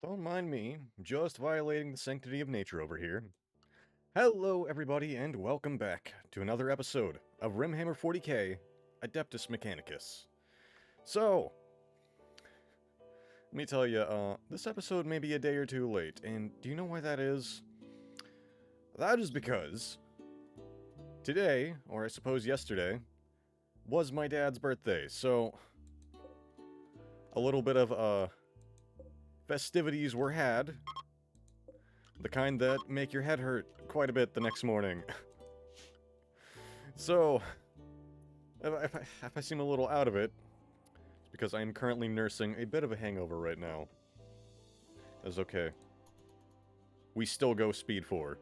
Don't mind me, just violating the sanctity of nature over here. Hello, everybody, and welcome back to another episode of RImhammer40k, Adeptus Mechanicus. So, let me tell you, this episode may be a day or two late, and do you know why that is? That is because today, or I suppose yesterday, was my dad's birthday, so a little bit of, festivities were had. The kind that make your head hurt quite a bit the next morning. So, if I seem a little out of it, it's because I am currently nursing a bit of a hangover right now. That's okay. We still go Speed 4.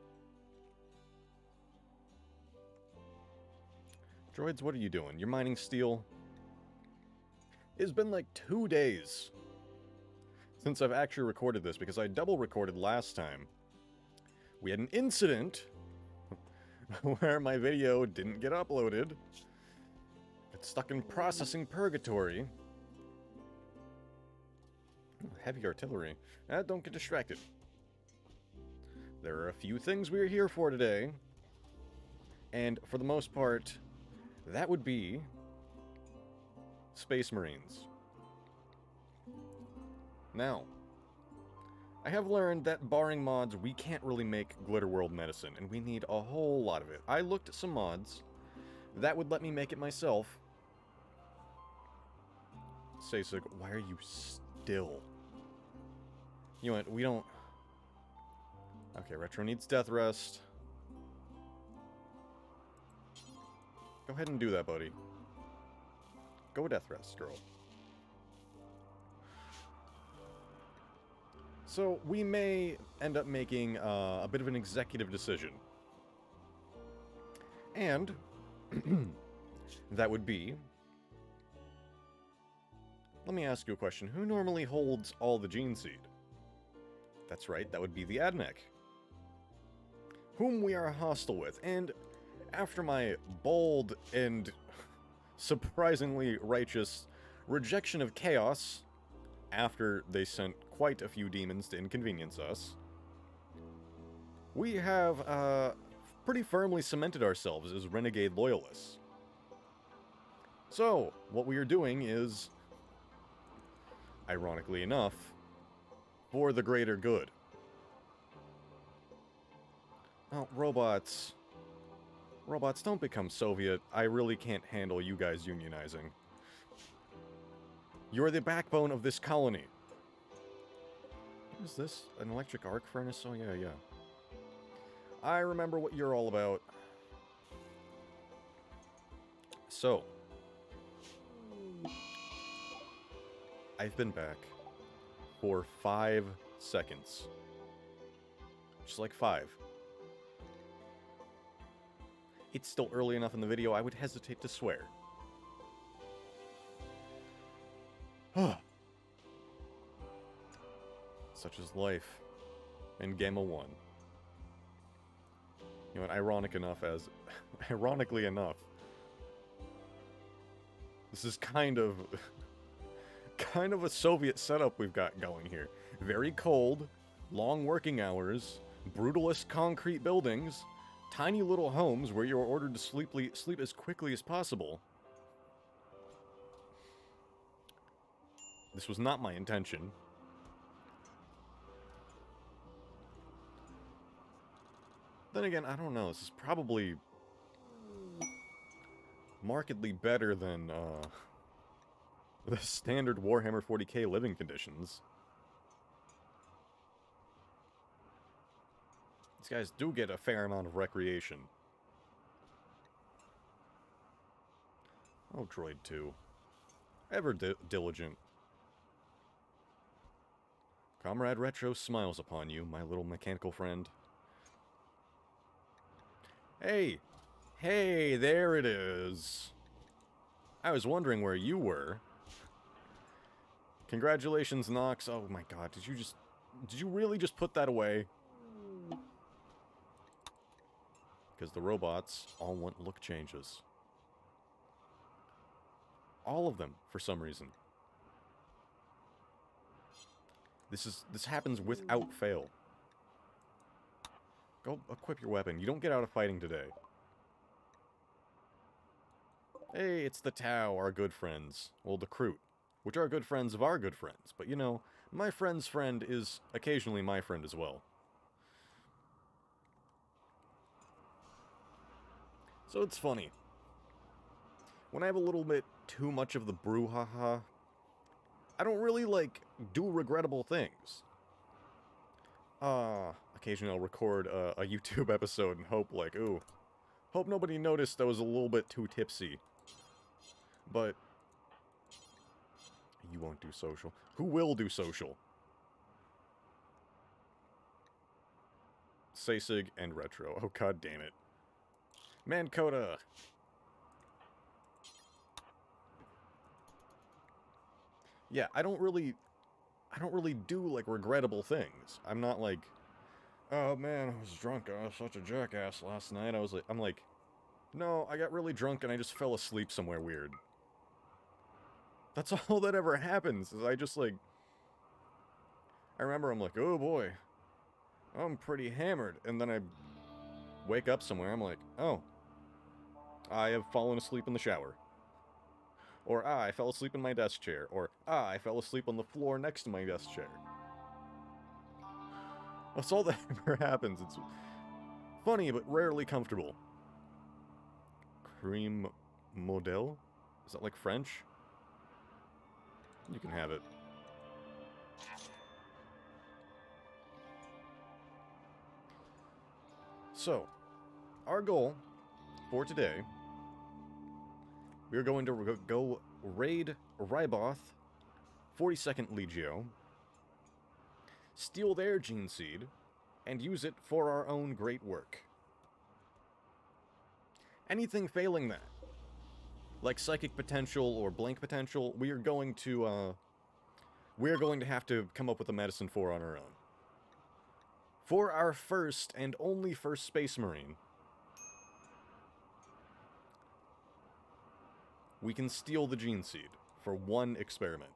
Droids, what are you doing? You're mining steel? It's been like 2 days since I've actually recorded this, because I double recorded last time. We had an incident where my video didn't get uploaded. Got stuck in processing purgatory. Heavy artillery. Don't get distracted. There are a few things we're here for today. And for the most part, that would be Space Marines. Now, I have learned that barring mods, we can't really make Glitter World medicine, and we need a whole lot of it. I looked at some mods that would let me make it myself. Sasig, why are you still? You know what, we don't... Okay, Retro needs Death Rest. Go ahead and do that, buddy. Go Death Rest, girl. So, we may end up making a bit of an executive decision. And that would be... Let me ask you a question. Who normally holds all the Gene Seed? That's right, that would be the Admech, whom we are hostile with. And after my bold and surprisingly righteous rejection of Chaos, after they sent quite a few demons to inconvenience us, we have pretty firmly cemented ourselves as renegade loyalists. So, what we are doing is, ironically enough, for the greater good. Oh, robots. Robots, don't become Soviet. I really can't handle you guys unionizing. You're the backbone of this colony. What is this? An electric arc furnace? Oh, yeah. I remember what you're all about. So. I've been back for 5 seconds. Just like 5. It's still early enough in the video, I would hesitate to swear. Such is life in Gamma 1. You know what, ironically enough, this is kind of a Soviet setup we've got going here. Very cold, long working hours, brutalist concrete buildings, tiny little homes where you're ordered to sleep as quickly as possible. This was not my intention. Then again, I don't know, this is probably markedly better than, the standard Warhammer 40k living conditions. These guys do get a fair amount of recreation. Oh, Droid 2. Ever diligent. Comrade Retro smiles upon you, my little mechanical friend. Hey! Hey, there it is! I was wondering where you were. Congratulations, Nox. Oh my god, did you really just put that away? Because the robots all want look changes. All of them, for some reason. This happens without fail. Go equip your weapon. You don't get out of fighting today. Hey, it's the Tau, our good friends. Well, the Kroot, which are good friends of our good friends. But, you know, my friend's friend is occasionally my friend as well. So it's funny. When I have a little bit too much of the brouhaha, I don't really, like, do regrettable things. Occasionally I'll record a YouTube episode and hope, like, ooh, hope nobody noticed I was a little bit too tipsy. But you won't do social. Who will do social? Sasig and Retro. Oh, god damn it. Mankota! Yeah, I don't really do, like, regrettable things. I'm not like, oh man, I was drunk, I was such a jackass last night. I'm like, no, I got really drunk and I just fell asleep somewhere weird. That's all that ever happens, is I just, like, I remember I'm like, oh boy, I'm pretty hammered, and then I wake up somewhere, I'm like, oh, I have fallen asleep in the shower. Or, I fell asleep in my desk chair. Or, I fell asleep on the floor next to my desk chair. That's all that ever happens. It's funny, but rarely comfortable. Cream model? Is that like French? You can have it. So, our goal for today, we are going to go raid Ryboth, 42nd Legio, steal their gene seed, and use it for our own great work. Anything failing that, like psychic potential or blank potential, we are going to have to come up with a medicine for on our own. For our first and only first Space Marine, we can steal the gene seed for one experiment.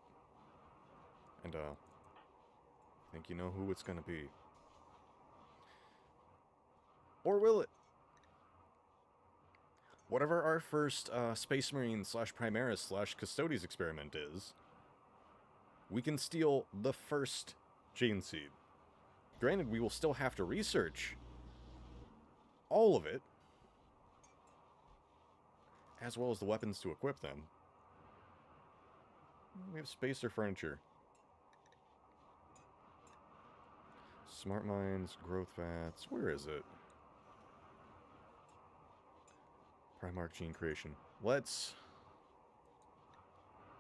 And, I think you know who it's gonna be. Or will it? Whatever our first Space Marine / Primaris / Custodes experiment is, we can steal the first gene seed. Granted, we will still have to research all of it, as well as the weapons to equip them. We have space or furniture. Smart mines, growth vats, where is it? Primarch gene creation. Let's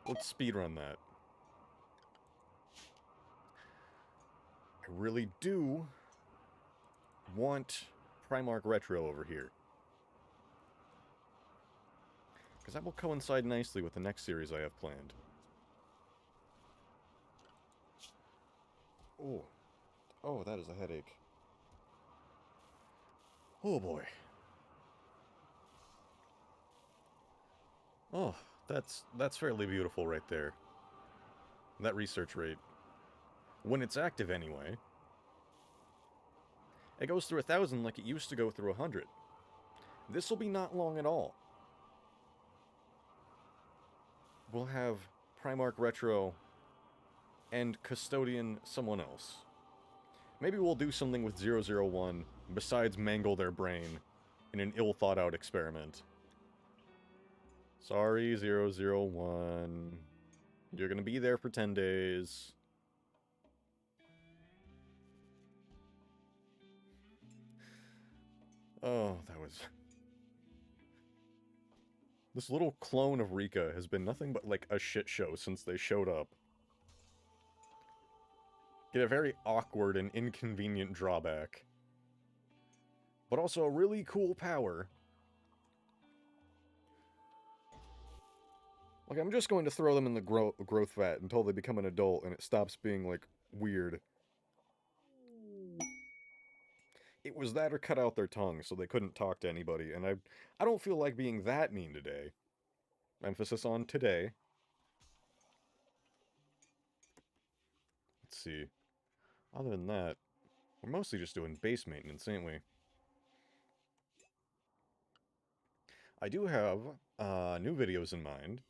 speedrun that. I really do want Primarch Retro over here, because that will coincide nicely with the next series I have planned. Oh, that is a headache. Oh boy. Oh, that's fairly beautiful right there. That research rate. When it's active anyway. It goes through 1,000 like it used to go through 100. This will be not long at all. We'll have Primarch Retro and Custodian someone else. Maybe we'll do something with 001 besides mangle their brain in an ill-thought-out experiment. Sorry, 001. You're gonna be there for 10 days. Oh, that was... This little clone of Rika has been nothing but, like, a shit show since they showed up. Get a very awkward and inconvenient drawback. But also a really cool power. Like, I'm just going to throw them in the growth vat until they become an adult and it stops being, like, weird. It was that or cut out their tongue so they couldn't talk to anybody, and I don't feel like being that mean today. Emphasis on today. Let's see. Other than that, we're mostly just doing base maintenance, ain't we? I do have new videos in mind.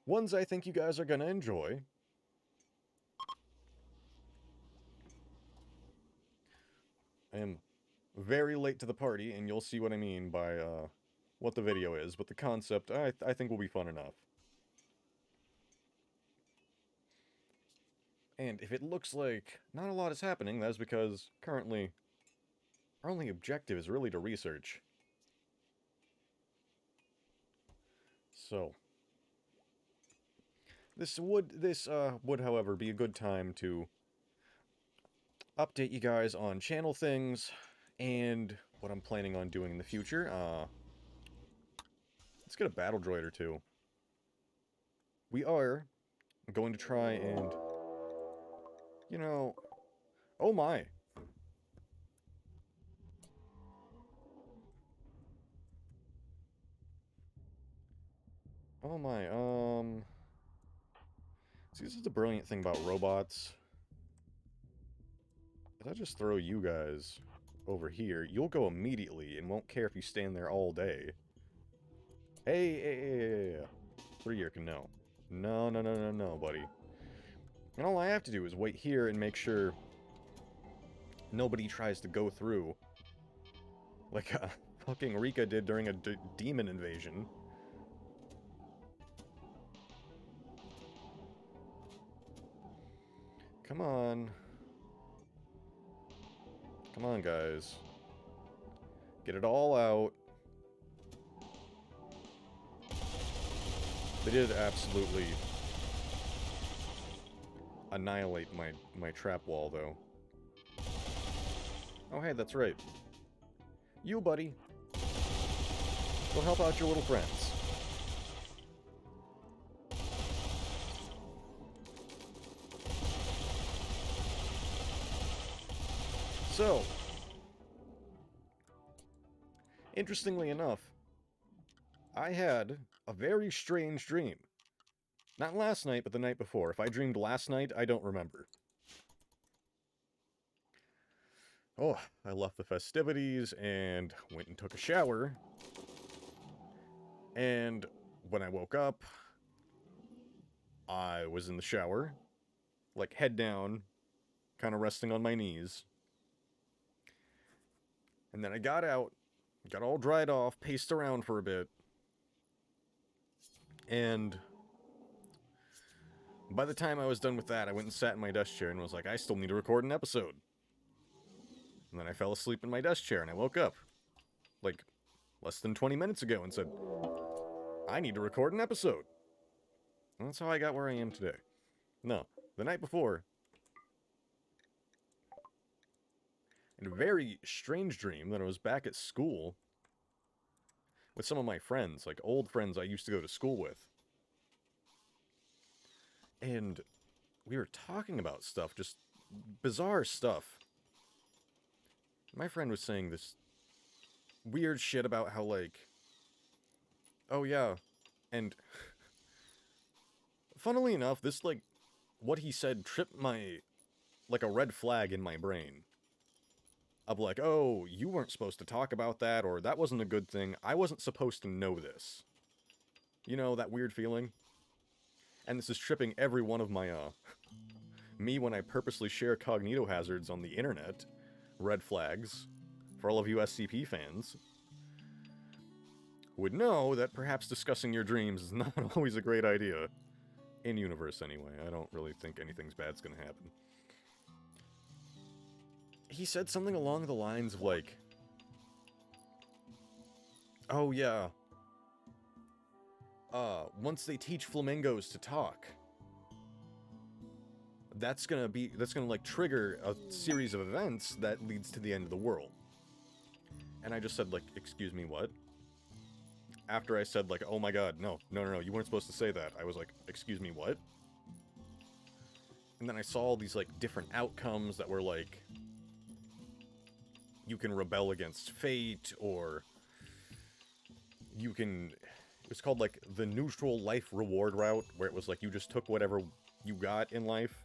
Ones I think you guys are gonna enjoy. I am very late to the party, and you'll see what I mean by what the video is, but the concept I think will be fun enough. And if it looks like not a lot is happening, that's because currently our only objective is really to research. So this would, however, be a good time to update you guys on channel things and what I'm planning on doing in the future. Let's get a battle droid or two. We are going to try and, you know, oh my. Oh my, see, this is the brilliant thing about robots. If I just throw you guys over here, you'll go immediately and won't care if you stand there all day. Hey. 3-year can no. No, buddy. And all I have to do is wait here and make sure nobody tries to go through like fucking Rika did during a demon invasion. Come on. Come on, guys. Get it all out. They did absolutely annihilate my trap wall, though. Oh, hey, that's right. You, buddy. Go help out your little friends. So, interestingly enough, I had a very strange dream. Not last night, but the night before. If I dreamed last night, I don't remember. Oh, I left the festivities and went and took a shower. And when I woke up, I was in the shower, like head down, kind of resting on my knees. And then I got out, got all dried off, paced around for a bit, and by the time I was done with that, I went and sat in my desk chair and was like, I still need to record an episode. And then I fell asleep in my desk chair and I woke up, like, less than 20 minutes ago and said, I need to record an episode. And that's how I got where I am today. No, the night before, in a very strange dream that I was back at school with some of my friends, like old friends I used to go to school with. And we were talking about stuff, just bizarre stuff. My friend was saying this weird shit about how, like, oh yeah, and funnily enough, this, like, what he said tripped my, like, a red flag in my brain. Of like, oh, you weren't supposed to talk about that, or that wasn't a good thing. I wasn't supposed to know this. You know, that weird feeling? And this is tripping every one of my, me when I purposely share cognito hazards on the internet. Red flags. For all of you SCP fans. Would know that perhaps discussing your dreams is not always a great idea. In universe, anyway. I don't really think anything's bad's gonna happen. He said something along the lines of, like, oh yeah, once they teach flamingos to talk, that's gonna like trigger a series of events that leads to the end of the world. And I just said, like, excuse me, what? After I said, like, oh my god, no, you weren't supposed to say that. I was like, excuse me, what? And then I saw all these, like, different outcomes that were, like, you can rebel against fate, or you can... It was called, like, the neutral life reward route, where it was like you just took whatever you got in life.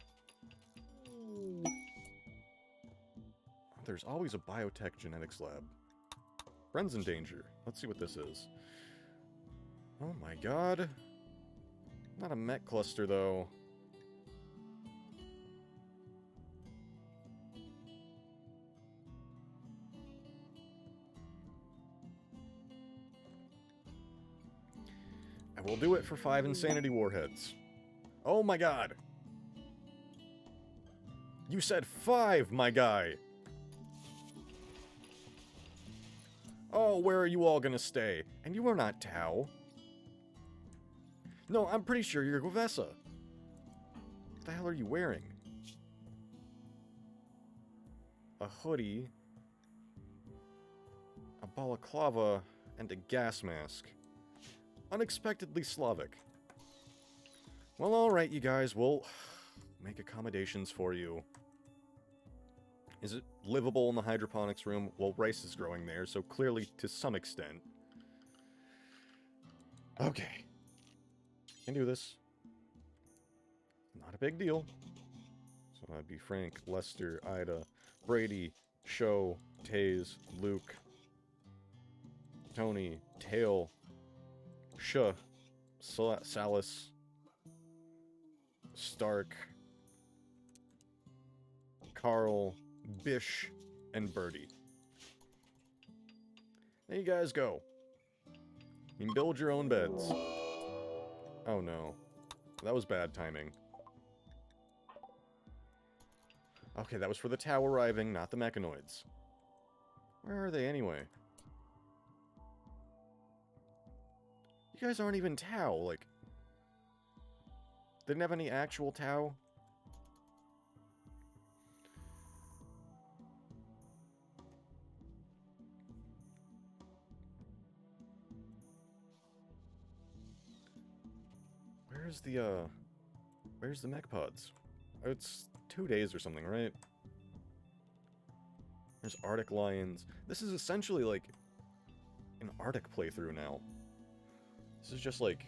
there's always a biotech genetics lab. Friends in danger. Let's see what this is. Oh my god. Not a mech cluster, though. I will do it for 5 insanity warheads. Oh my god! You said 5, my guy! Oh, where are you all gonna stay? And you are not Tau. No, I'm pretty sure you're Gwevessa. What the hell are you wearing? A hoodie, a balaclava, and a gas mask. Unexpectedly Slavic. Well, alright, you guys, we'll make accommodations for you. Is it livable in the hydroponics room? Well, rice is growing there, so clearly to some extent. Okay. Can do this. Not a big deal. So that'd be Frank, Lester, Ida, Brady, Sho, Taze, Luke, Tony, Tail, Salas, Stark, Carl, Bish, and Birdie. There you guys go. You can build your own beds. Oh no. That was bad timing. Okay, that was for the Tau arriving, not the mechanoids. Where are they anyway? You guys aren't even Tau, like... They didn't have any actual Tau? Where's the mech pods? Oh, it's 2 days or something, right? There's Arctic Lions. This is essentially like an Arctic playthrough now. This is just like...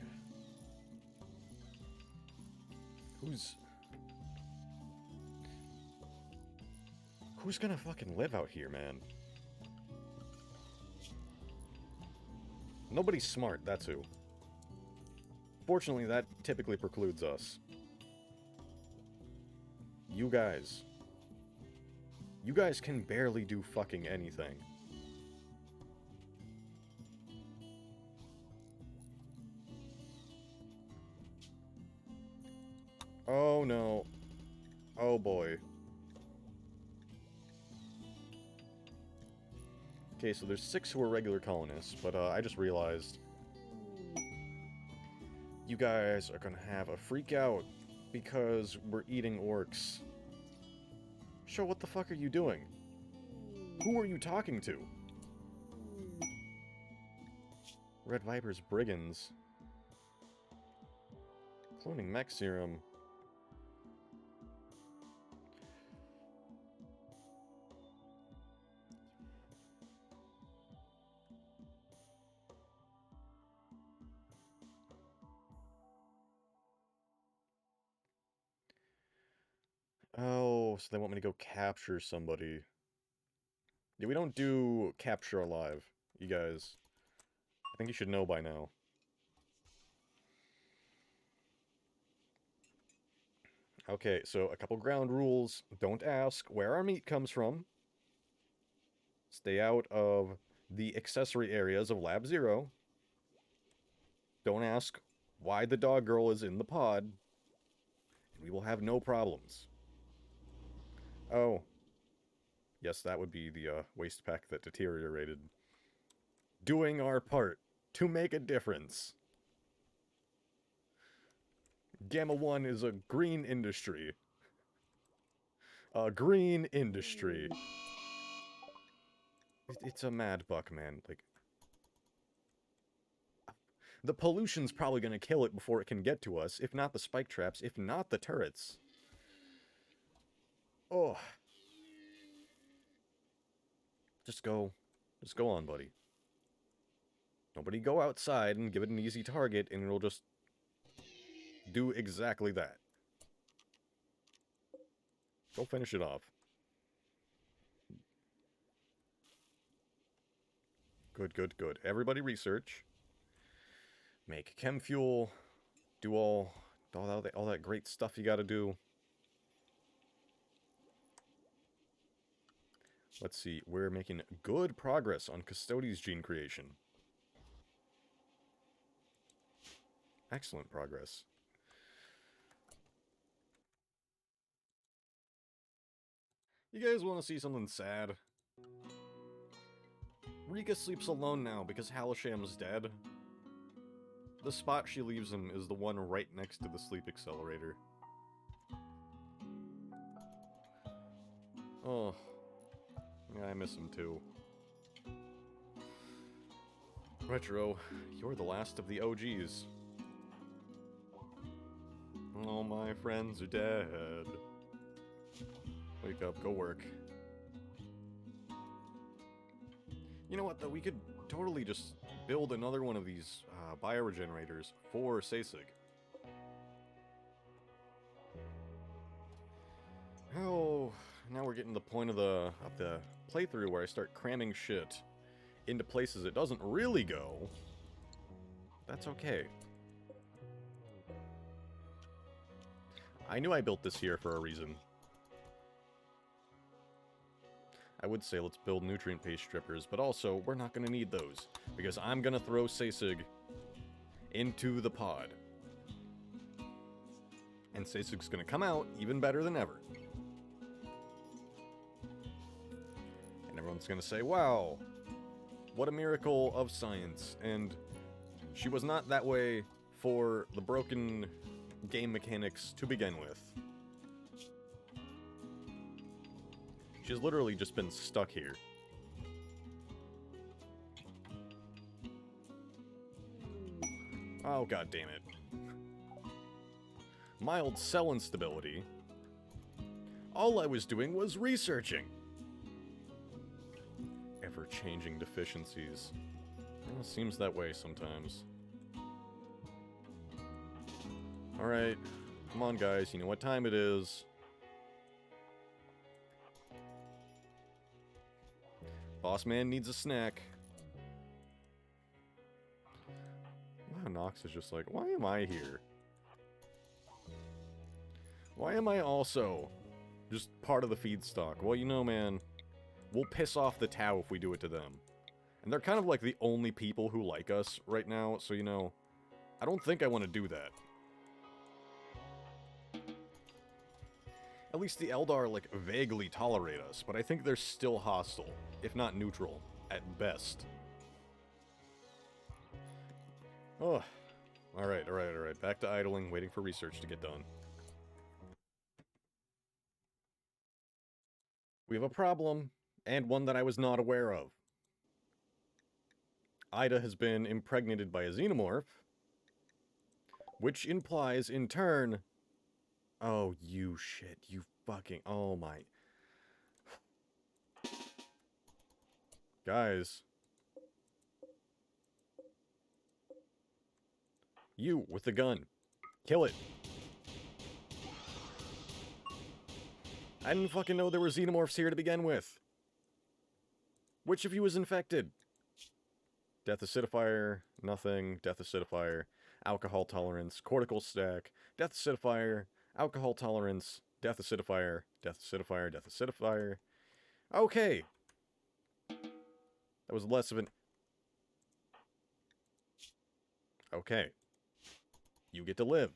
Who's gonna fucking live out here, man? Nobody's smart, that's who. Fortunately, that typically precludes us. You guys. You guys can barely do fucking anything. Oh no. Oh boy. Okay, so there's 6 who are regular colonists, but I just realized... You guys are gonna have a freak out because we're eating orcs. Sho, what the fuck are you doing? Who are you talking to? Red Viper's brigands. Cloning mech serum. Oh, so they want me to go capture somebody. Yeah, we don't do capture alive, you guys. I think you should know by now. Okay, so a couple ground rules. Don't ask where our meat comes from. Stay out of the accessory areas of Lab Zero. Don't ask why the dog girl is in the pod. And we will have no problems. Oh. Yes, that would be the waste pack that deteriorated. Doing our part to make a difference. Gamma 1 is a green industry. A green industry. It's a mad buck, man. Like, the pollution's probably gonna kill it before it can get to us, if not the spike traps, if not the turrets. Oh. Just go on, buddy. Nobody go outside and give it an easy target, and it'll just do exactly that. Go finish it off. Good, good, good. Everybody research. Make chem fuel. Do all that great stuff you gotta do. Let's see. We're making good progress on Custodes gene creation. Excellent progress. You guys want to see something sad? Rika sleeps alone now because Halasham's dead. The spot she leaves him is the one right next to the sleep accelerator. Oh. Yeah, I miss him too. Retro, you're the last of the OGs. All my friends are dead. Wake up, go work. You know what, though? We could totally just build another one of these bioregenerators for Sasig. Oh, now we're getting to the point of the playthrough where I start cramming shit into places it doesn't really go. That's okay. I knew I built this here for a reason. I would say let's build nutrient paste strippers, but also, we're not going to need those, because I'm going to throw Sasig into the pod. And Sasig's going to come out even better than ever. And everyone's going to say, wow, what a miracle of science, and she was not that way for the broken game mechanics to begin with. She's literally just been stuck here. Oh, god damn it. Mild cell instability. All I was doing was researching. Ever-changing deficiencies. Well, it seems that way sometimes. Alright. Come on, guys. You know what time it is. Boss man needs a snack. Wow, Nox is just like, why am I here? Why am I also just part of the feedstock? Well, you know, man, we'll piss off the Tau if we do it to them. And they're kind of like the only people who like us right now, so, you know, I don't think I want to do that. At least the Eldar, like, vaguely tolerate us, but I think they're still hostile, if not neutral, at best. Oh, alright, back to idling, waiting for research to get done. We have a problem, and one that I was not aware of. Ida has been impregnated by a xenomorph, which implies, in turn... Oh, you shit, you fucking... Oh my... Guys. You, with the gun. Kill it. I didn't fucking know there were xenomorphs here to begin with. Which of you is infected? Death acidifier, nothing, death acidifier, alcohol tolerance, cortical stack, death acidifier, alcohol tolerance, death acidifier, death acidifier, death acidifier. Okay. That was less of an... Okay. You get to live.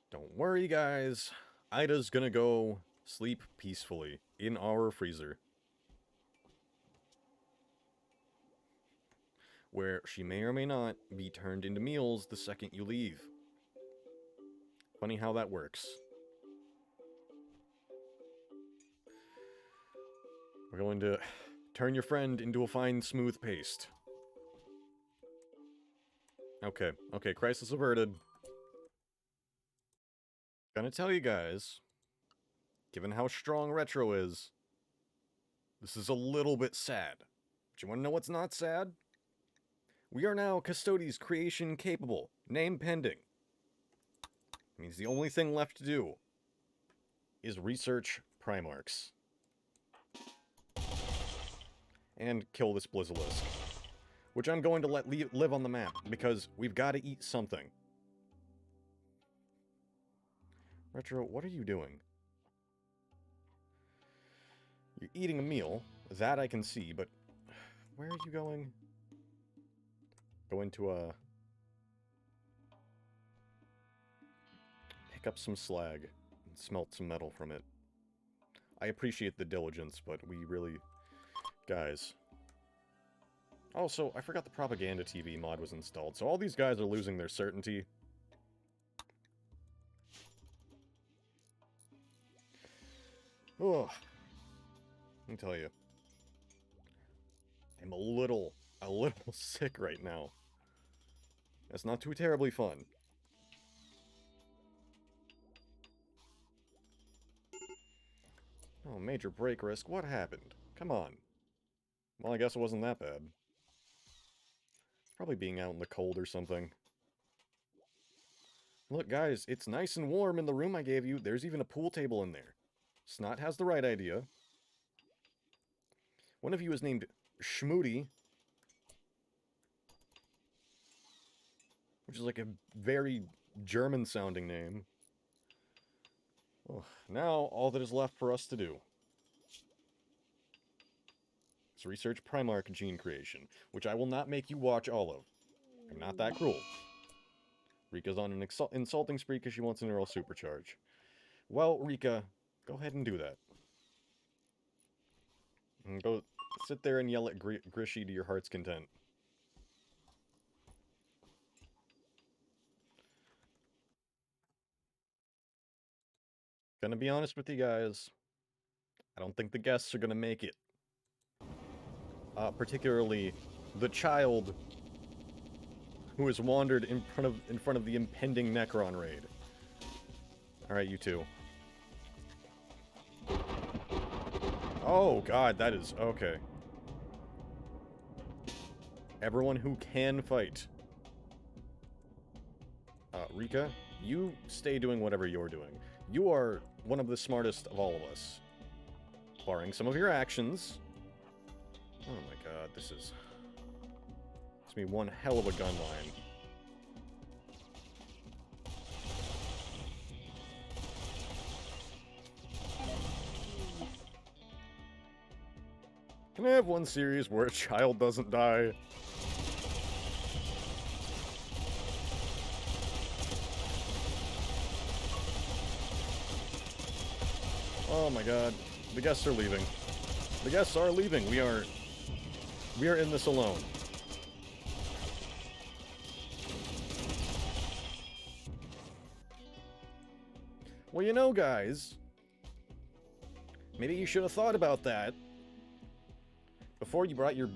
Don't worry, guys. Ida's gonna go sleep peacefully in our freezer. Where she may or may not be turned into meals the second you leave. Funny how that works. We're going to turn your friend into a fine, smooth paste. Okay, okay, crisis averted. Gonna tell you guys, given how strong Retro is, this is a little bit sad. But you wanna know what's not sad? We are now Custodes creation capable. Name pending. Means the only thing left to do is research Primarchs. and kill this Blizzalisk. Which I'm going to let live on the map, because we've got to eat something. Retro, what are you doing? You're eating a meal. That I can see, but... Where are you going? Go into a... Pick up some slag and smelt some metal from it. I appreciate the diligence, but we really... Guys. Also, I forgot the Propaganda TV mod was installed, so all these guys are losing their certainty. Oh, let me tell you. I'm a little sick right now. It's not too terribly fun. Oh, major break risk. What happened? Come on. Well, I guess it wasn't that bad. Probably being out in the cold or something. Look, guys, it's nice and warm in the room I gave you. There's even a pool table in there. Snot has the right idea. One of you is named Schmoody, which is like a very German-sounding name. Oh, now, all that is left for us to do is research Primarch gene creation, which I will not make you watch all of. I'm not that cruel. Rika's on an insulting spree because she wants a neural supercharge. Well, Rika, go ahead and do that. And go sit there and yell at Grishy to your heart's content. Gonna be honest with you guys, I don't think the guests are gonna make it. Particularly the child who has wandered in front of the impending Necron raid. Alright, you two. Oh god, that is... okay. Everyone who can fight. Rika, you stay doing whatever you're doing. You are one of the smartest of all of us. Barring some of your actions. Oh my god, this is... It's gonna be one hell of a gun line. Can I have one series where a child doesn't die? Oh my god. The guests are leaving. The guests are leaving. We are in this alone. Well, you know, guys, maybe you should have thought about that before you brought your...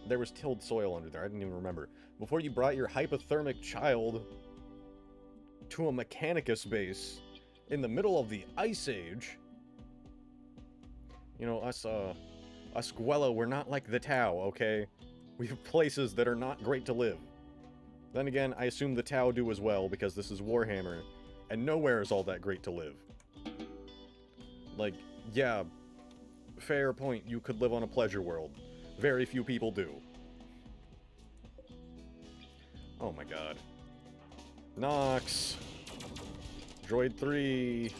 There was tilled soil under there, I didn't even remember. Before you brought your hypothermic child to a Mechanicus base in the middle of the Ice Age. You know, us Guello, we're not like the Tau, okay? We have places that are not great to live. Then again, I assume the Tau do as well, because this is Warhammer, and nowhere is all that great to live. Like, yeah, fair point, you could live on a pleasure world. Very few people do. Oh my god. Nox! Droid 3!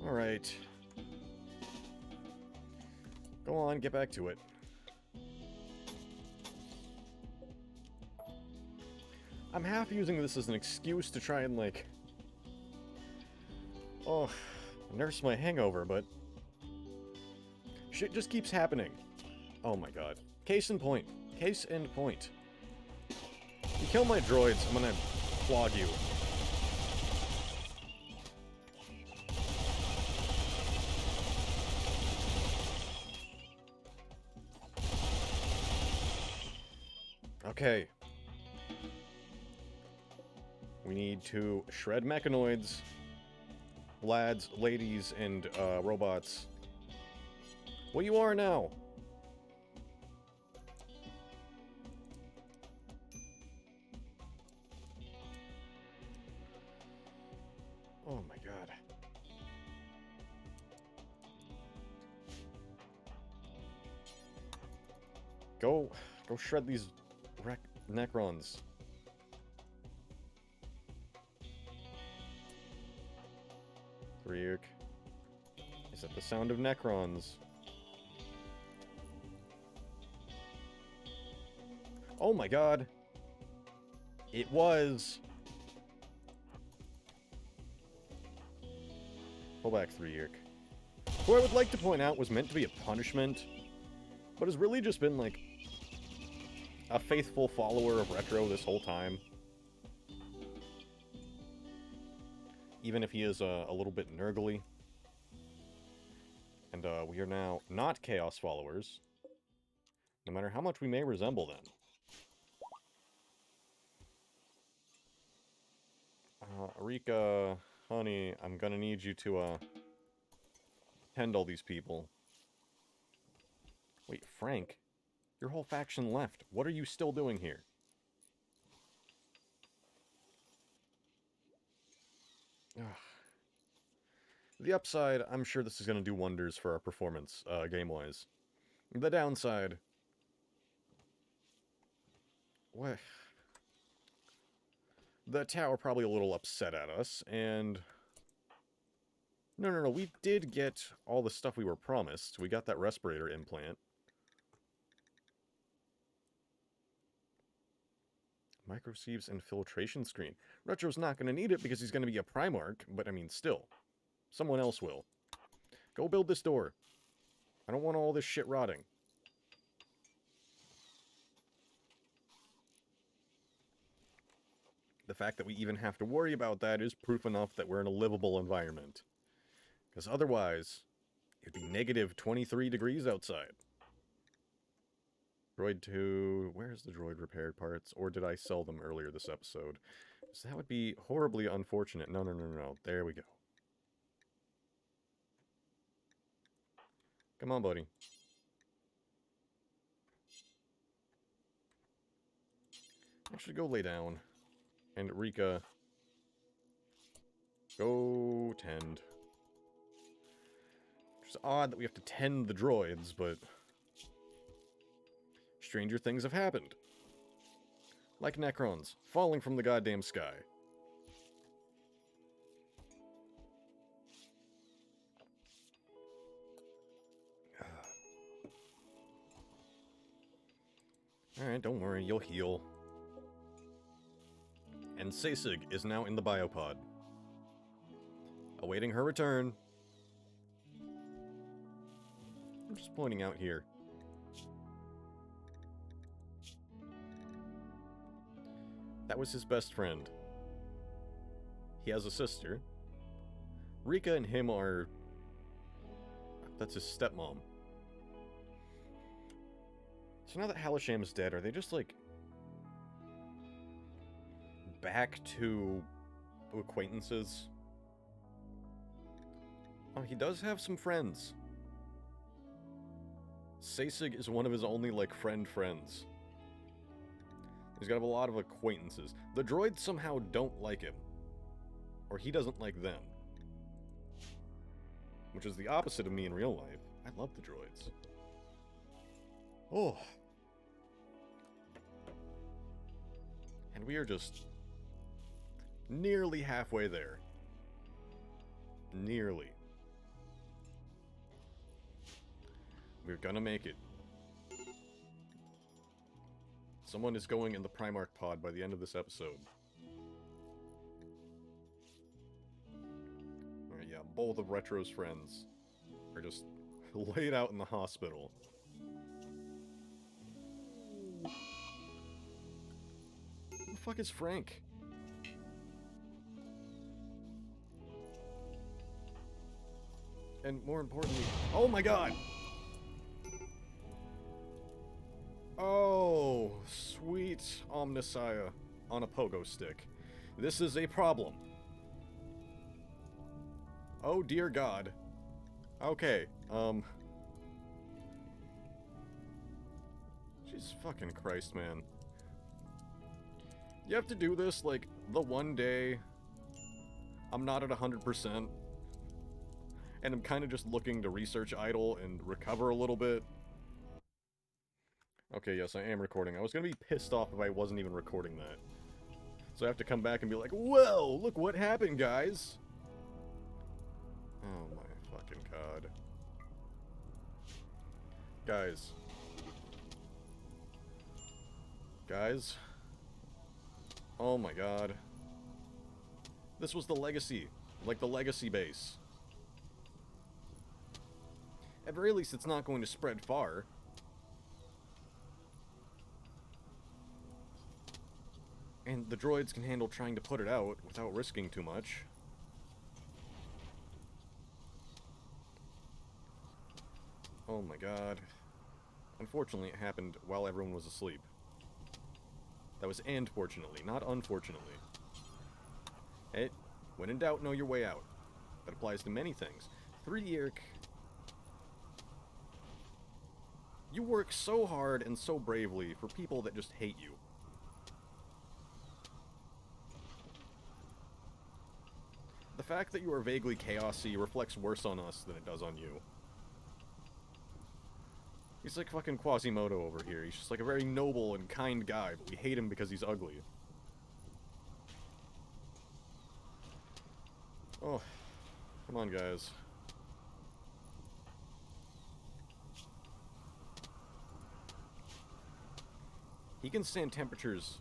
Alright. Go on, get back to it. I'm half using this as an excuse to try and, like... oh, nurse my hangover, but... shit just keeps happening. Oh my god. Case in point. Case in point. You kill my droids, I'm gonna flog you. Okay. We need to shred mechanoids, lads, ladies, and robots. What you are now. Oh my god. Go shred these Necrons. Ryuk. Is that the sound of Necrons? Oh my god! It was! Pull back, Ryuk. Who I would like to point out was meant to be a punishment, but has really just been, like, a faithful follower of Retro this whole time. Even if he is a little bit nurgly. And we are now not Chaos followers, no matter how much we may resemble them. Rika, honey, I'm gonna need you to tend all these people. Wait, Frank? Your whole faction left. What are you still doing here? Ugh. The upside, I'm sure this is going to do wonders for our performance, game-wise. The downside... What? The tower probably a little upset at us, and... No, we did get all the stuff we were promised. We got that respirator implant. Microsieves infiltration screen. Retro's not going to need it because he's going to be a Primarch, but I mean, still. Someone else will. Go build this door. I don't want all this shit rotting. The fact that we even have to worry about that is proof enough that we're in a livable environment. Because otherwise, it'd be negative 23 degrees outside. Droid 2... Where's the droid repaired parts? Or did I sell them earlier this episode? So that would be horribly unfortunate. No. There we go. Come on, buddy. Actually, go lay down. And Rika, go tend. Which is odd that we have to tend the droids, but... stranger things have happened. Like Necrons, falling from the goddamn sky. Alright, don't worry, you'll heal. And Sasig is now in the biopod. Awaiting her return. I'm just pointing out here. That was his best friend. He has a sister. Rika and him are... that's his stepmom. So now that Halasham's dead, are they just, like... back to... acquaintances? Oh, he does have some friends. Sasig is one of his only, like, friends. He's got a lot of acquaintances. The droids somehow don't like him. Or he doesn't like them. Which is the opposite of me in real life. I love the droids. Oh. And we are just... nearly halfway there. Nearly. We're gonna make it. Someone is going in the Primarch pod by the end of this episode. Alright, yeah, both of Retro's friends are just laid out in the hospital. Who the fuck is Frank? And more importantly... oh my god! Oh, sweet Omnissiah on a pogo stick. This is a problem. Oh dear god. Okay, Jesus fucking Christ, man. You have to do this, like, the one day I'm not at 100%, and I'm kind of just looking to research idle and recover a little bit. Okay, yes, I am recording. I was gonna be pissed off if I wasn't even recording that. So I have to come back and be like, whoa, look what happened, guys! Oh my fucking god. Guys. Guys. Oh my god. This was the legacy. Like the legacy base. At very least, it's not going to spread far. And the droids can handle trying to put it out without risking too much. Oh my god. Unfortunately, it happened while everyone was asleep. That was and fortunately, not unfortunately. Hey, when in doubt, know your way out. That applies to many things. 3D Eric, you work so hard and so bravely for people that just hate you. The fact that you are vaguely chaosy reflects worse on us than it does on you. He's like fucking Quasimodo over here. He's just like a very noble and kind guy, but we hate him because he's ugly. Oh, come on, guys. He can stand temperatures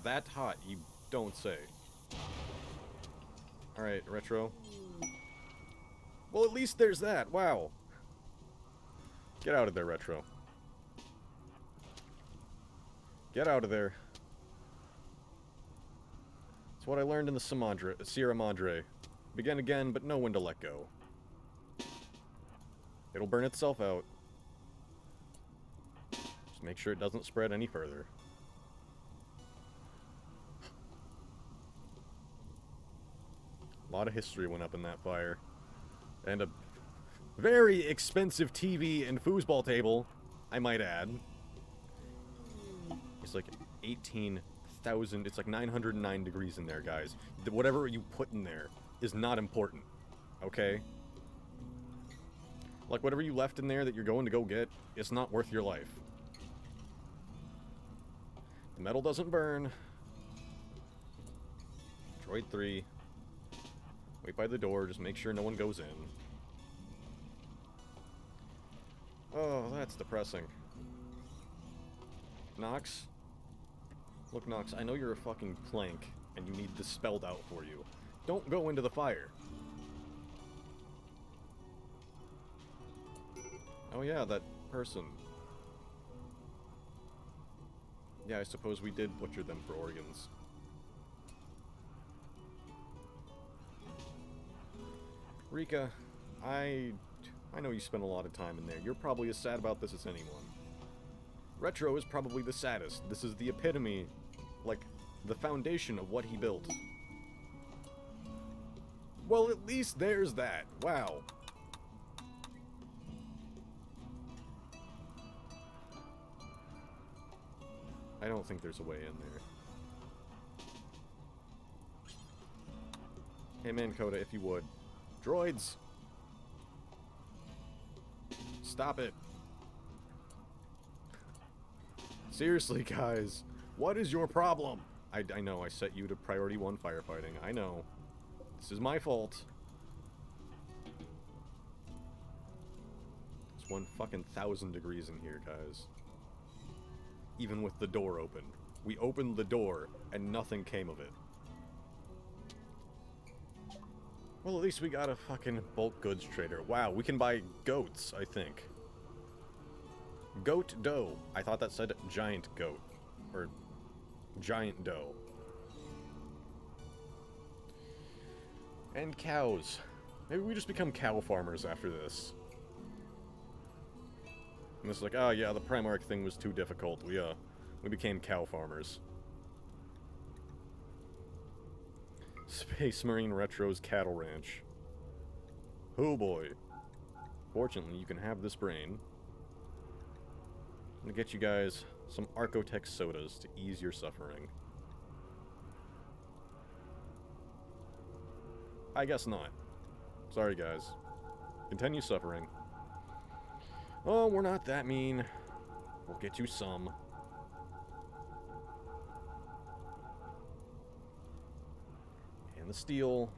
that hot, you don't say. Alright, Retro. Well, at least there's that. Wow. Get out of there, Retro. Get out of there. It's what I learned in the Sierra Madre. Begin again, but know when to let go. It'll burn itself out. Just make sure it doesn't spread any further. A lot of history went up in that fire. And a very expensive TV and foosball table, I might add. It's like 18,000, it's like 909 degrees in there, guys. Whatever you put in there is not important, okay? Like, whatever you left in there that you're going to go get, it's not worth your life. The metal doesn't burn. Droid 3. Wait by the door, just make sure no one goes in. Oh, that's depressing. Nox? Look, Nox, I know you're a fucking plank, and you need this spelled out for you. Don't go into the fire. Oh yeah, that person. Yeah, I suppose we did butcher them for organs. Rika, I know you spent a lot of time in there. You're probably as sad about this as anyone. Retro is probably the saddest. This is the epitome, like, the foundation of what he built. Well, at least there's that. Wow. I don't think there's a way in there. Hey man, Coda, if you would. Droids! Stop it. Seriously, guys. What is your problem? I know, I set you to priority 1 firefighting. I know. This is my fault. It's 1,000 degrees in here, guys. Even with the door open. We opened the door, and nothing came of it. Well, at least we got a fucking bulk goods trader. Wow, we can buy goats, I think. Goat dough. I thought that said giant goat. Or giant dough. And cows. Maybe we just become cow farmers after this. And it's like, oh yeah, the Primarch thing was too difficult. We became cow farmers. Space Marine Retro's cattle ranch. Oh boy. Fortunately, you can have this brain. I'm gonna get you guys some Archotech sodas to ease your suffering. I guess not. Sorry, guys. Continue suffering. Oh, we're not that mean. We'll get you some. And the steel.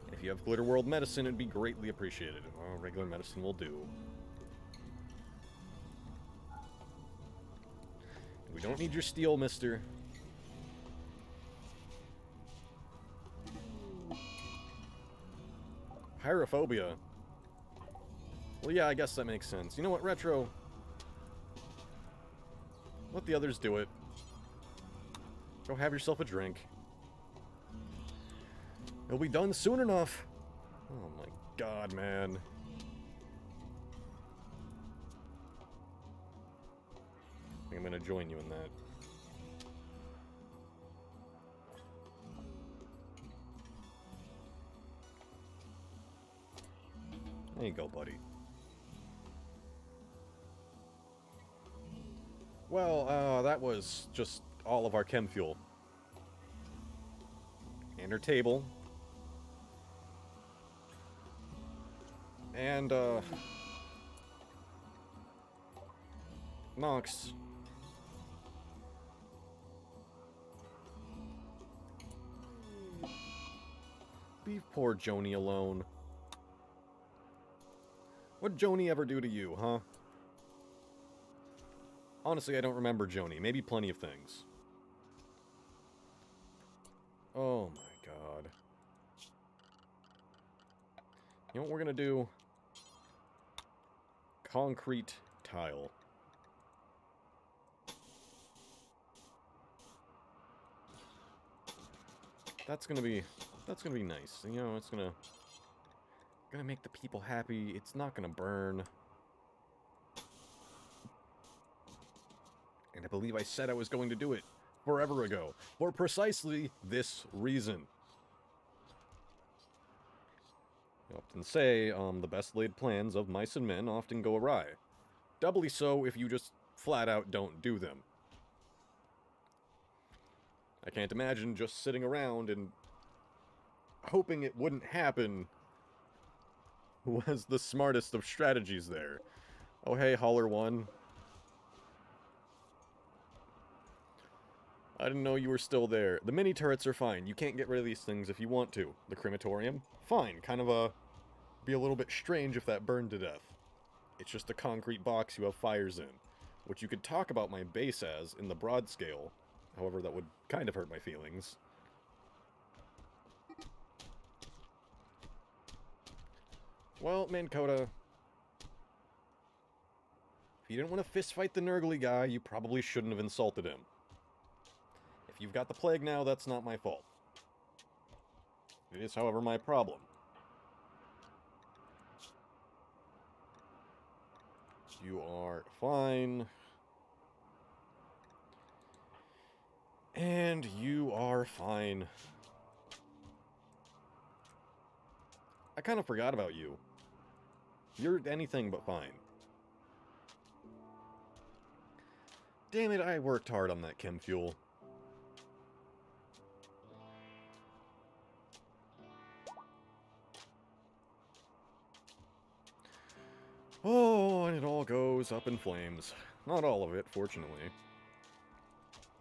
And if you have Glitter World medicine, it'd be greatly appreciated. Oh, regular medicine will do. We don't need your steel, mister. Pyrophobia. Well, yeah, I guess that makes sense. You know what, Retro? Let the others do it. Go have yourself a drink. It'll be done soon enough. Oh my god, man. I think I'm gonna join you in that. There you go, buddy. Well, that was just all of our chem fuel. And our table. And, Nox. Leave poor Joni alone. What'd Joni ever do to you, huh? Honestly, I don't remember Joni. Maybe plenty of things. Oh my god. You know what we're gonna do? Concrete tile. That's gonna be nice. You know, it's gonna make the people happy. It's not gonna burn. And I believe I said I was going to do it forever ago, for precisely this reason. I often say, the best laid plans of mice and men often go awry. Doubly so if you just flat out don't do them. I can't imagine just sitting around and hoping it wouldn't happen was the smartest of strategies there. Oh hey, Hauler 1. I didn't know you were still there. The mini turrets are fine. You can't get rid of these things if you want to. The crematorium? Fine. Kind of be a little bit strange if that burned to death. It's just a concrete box you have fires in, which you could talk about my base as in the broad scale. However, that would kind of hurt my feelings. Well, Mankota, if you didn't want to fistfight the Nurgly guy, you probably shouldn't have insulted him. If you've got the plague now, that's not my fault. It is, however, my problem. You are fine. And you are fine. I kind of forgot about you. You're anything but fine. Damn it, I worked hard on that chem fuel. Oh, and it all goes up in flames. Not all of it, fortunately.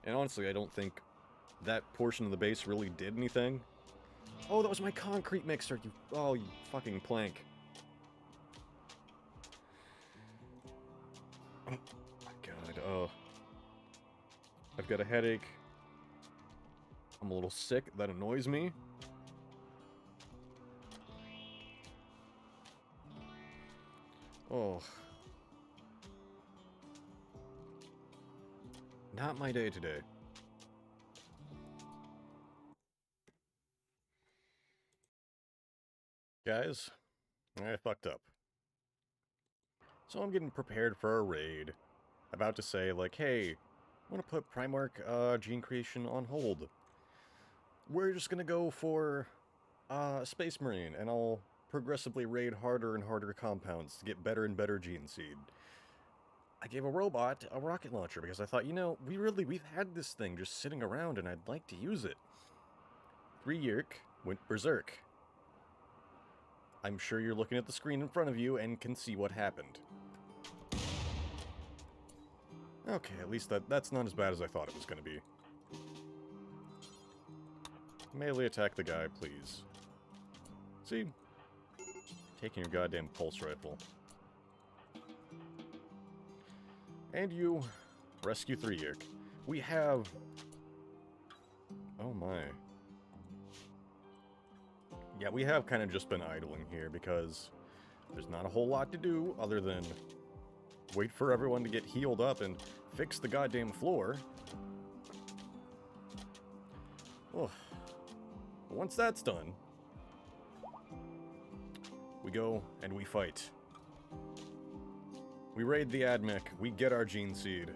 And honestly, I don't think that portion of the base really did anything. Oh, that was my concrete mixer, you... Oh, you fucking plank. Oh, my god, oh. I've got a headache. I'm a little sick, that annoys me. Oh. Not my day today. Guys, I fucked up. So I'm getting prepared for a raid. About to say, like, hey, I want to put Primarch gene creation on hold. We're just gonna go for Space Marine, and I'll progressively raid harder and harder compounds to get better and better gene seed. I gave a robot a rocket launcher because I thought, you know, we've had this thing just sitting around and I'd like to use it. 3 Yerk went berserk. I'm sure you're looking at the screen in front of you and can see what happened. Okay, at least that's not as bad as I thought it was going to be. Melee attack the guy, please. See? Taking your goddamn pulse rifle. And you rescue 3-Yerk. We have... Oh my. Yeah, we have kind of just been idling here because there's not a whole lot to do other than wait for everyone to get healed up and fix the goddamn floor. Oh. But once that's done, we go and we fight. We raid the Admech, we get our gene seed.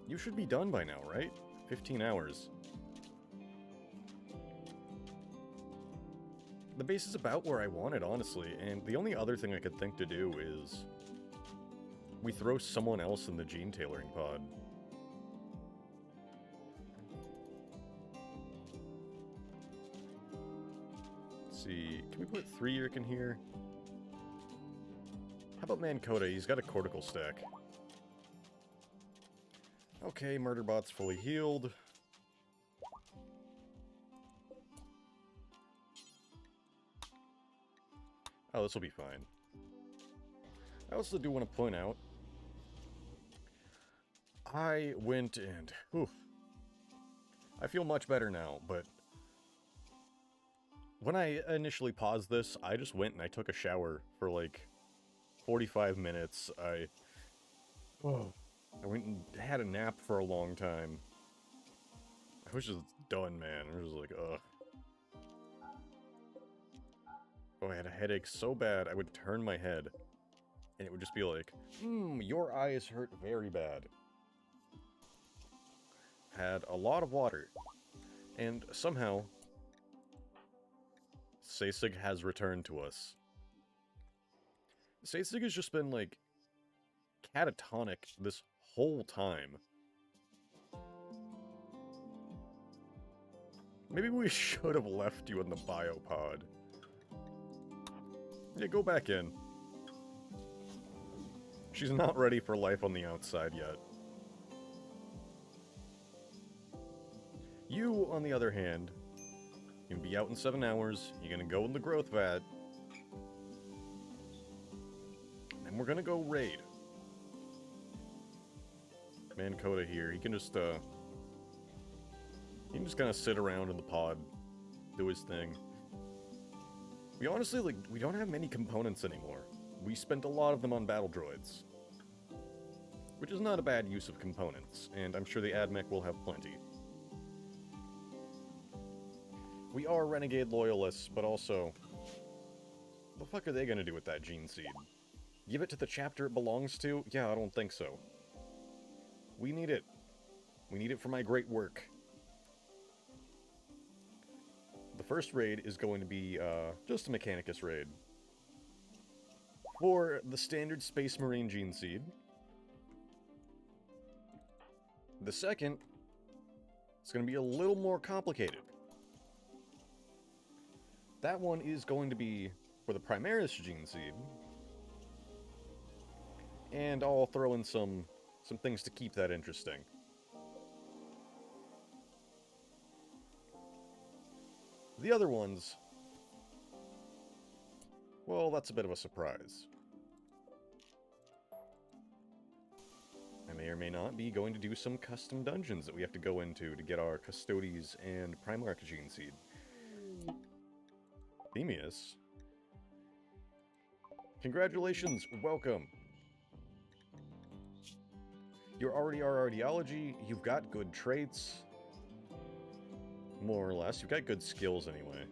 You should be done by now, right? 15 hours. The base is about where I want it, honestly, and the only other thing I could think to do is we throw someone else in the gene tailoring pod. Let's see, can we put 3-Yerk in here? How about Mancoda? He's got a cortical stack. Okay, Murderbot's fully healed. Oh, this will be fine. I also do want to point out, I went and... Whew, I feel much better now, but when I initially paused this, I just went and I took a shower for like 45 minutes. I went and had a nap for a long time. I was just done, man. I was like, ugh. Oh, I had a headache so bad, I would turn my head, and it would just be like, your eyes hurt very bad. Had a lot of water, and somehow, Sasig has returned to us. Sasig has just been, like, catatonic this whole time. Maybe we should have left you in the biopod. Yeah, go back in. She's not ready for life on the outside yet. You, on the other hand, you can be out in 7 hours, you're gonna go in the growth vat, and we're gonna go raid. Mancoda here, he can just kind of sit around in the pod, do his thing. We honestly, like, we don't have many components anymore. We spent a lot of them on battle droids. Which is not a bad use of components, and I'm sure the Admech will have plenty. We are Renegade Loyalists, but also... what the fuck are they gonna do with that gene seed? Give it to the chapter it belongs to? Yeah, I don't think so. We need it. We need it for my great work. The first raid is going to be, just a Mechanicus raid. For the standard Space Marine gene seed. The second is going to be a little more complicated. That one is going to be for the Primaris gene seed. And I'll throw in some things to keep that interesting. The other ones, well, that's a bit of a surprise. I may or may not be going to do some custom dungeons that we have to go into to get our Custodes and Primarch gene seed. Themius. Congratulations, welcome. You're already our ideology, you've got good traits. More or less. You've got good skills anyway.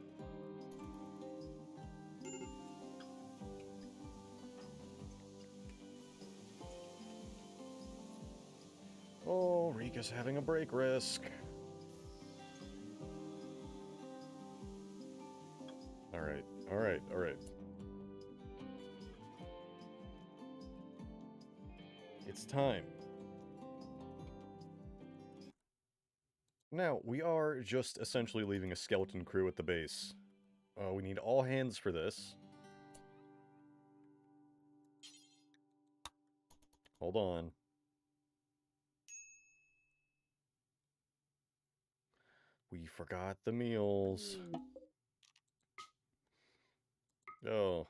Oh, Rika's having a break risk. Alright, alright, alright. It's time. Now, we are just essentially leaving a skeleton crew at the base. We need all hands for this. Hold on. We forgot the meals. Oh.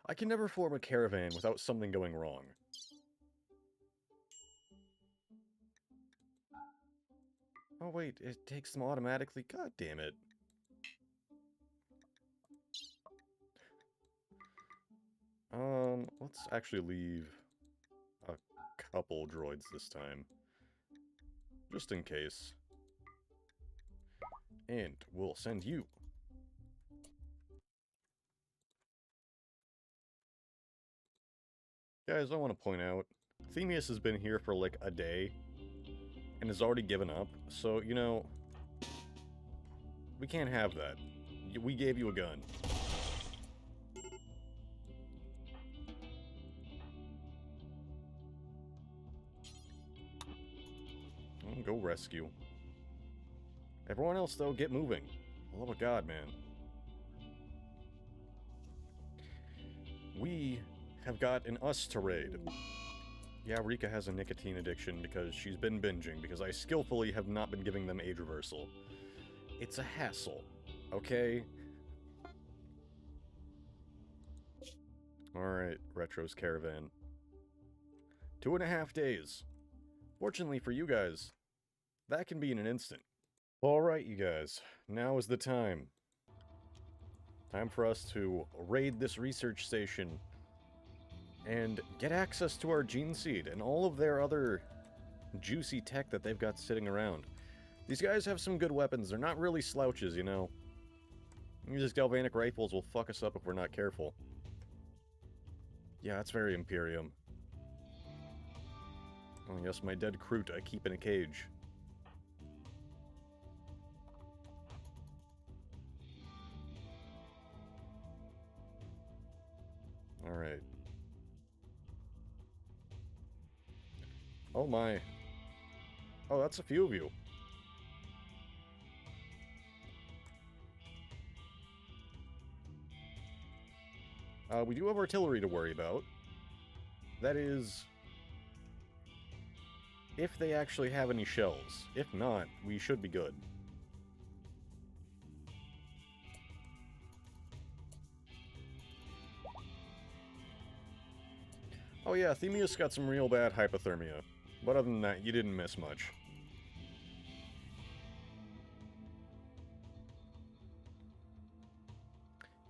I can never form a caravan without something going wrong. Oh wait, it takes them automatically? God damn it. Let's actually leave a couple droids this time. Just in case. And we'll send you. Guys, I want to point out, Themius has been here for like a day and has already given up, so, you know, we can't have that. We gave you a gun. Go rescue. Everyone else, though, get moving. For the love of God, man. We have got an us to raid. Yeah, Rika has a nicotine addiction because she's been binging, because I skillfully have not been giving them age reversal. It's a hassle, okay? Alright, Retro's caravan. 2.5 days. Fortunately for you guys, that can be in an instant. Alright, you guys. Now is the time. Time for us to raid this research station and get access to our gene seed and all of their other juicy tech that they've got sitting around. These guys have some good weapons. They're not really slouches, you know. These galvanic rifles will fuck us up if we're not careful. Yeah, that's very Imperium. Oh yes, my dead Kroot I keep in a cage. Alright. Oh my. Oh, that's a few of you. We do have artillery to worry about. That is, if they actually have any shells. If not, we should be good. Oh yeah, Themius got some real bad hypothermia. But other than that, you didn't miss much.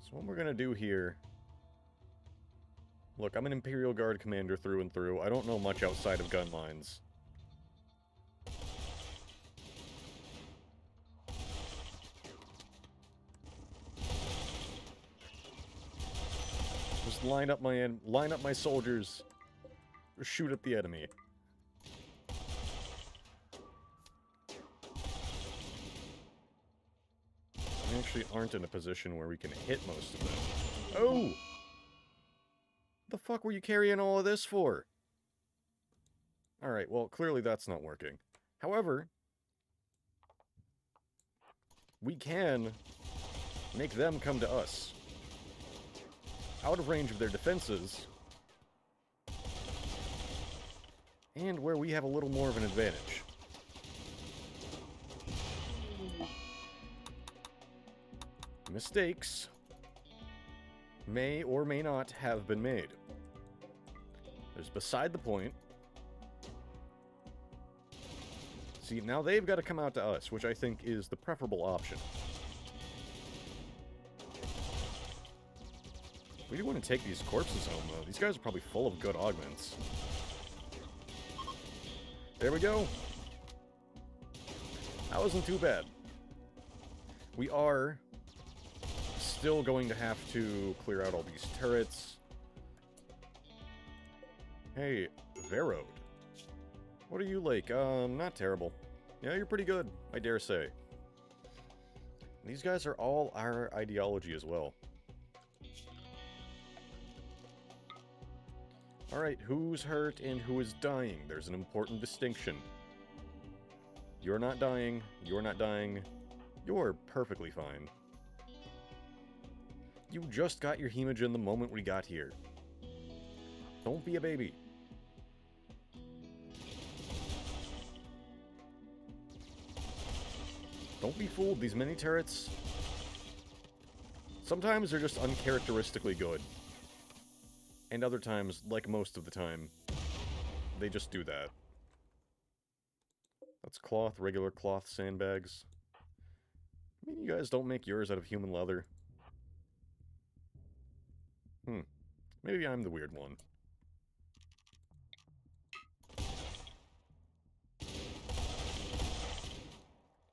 So what we're gonna do here... Look, I'm an Imperial Guard commander through and through. I don't know much outside of gun lines. Just line up my soldiers. Or shoot at the enemy. We actually aren't in a position where we can hit most of them. Oh! The fuck were you carrying all of this for? Alright, well, clearly that's not working. However, we can make them come to us. Out of range of their defenses, and where we have a little more of an advantage. Mistakes may or may not have been made. There's beside the point. See, now they've got to come out to us, which I think is the preferable option. We do want to take these corpses home, though. These guys are probably full of good augments. There we go. That wasn't too bad. We are still going to have to clear out all these turrets. Hey, Verode. What are you like? Not terrible. Yeah, you're pretty good, I dare say. These guys are all our ideology as well. Alright, who's hurt and who is dying? There's an important distinction. You're not dying, you're not dying, you're perfectly fine. You just got your hemogen the moment we got here. Don't be a baby. Don't be fooled, these mini turrets... Sometimes they're just uncharacteristically good. And other times, like most of the time, they just do that. That's cloth, regular cloth sandbags. I mean, you guys don't make yours out of human leather. Maybe I'm the weird one.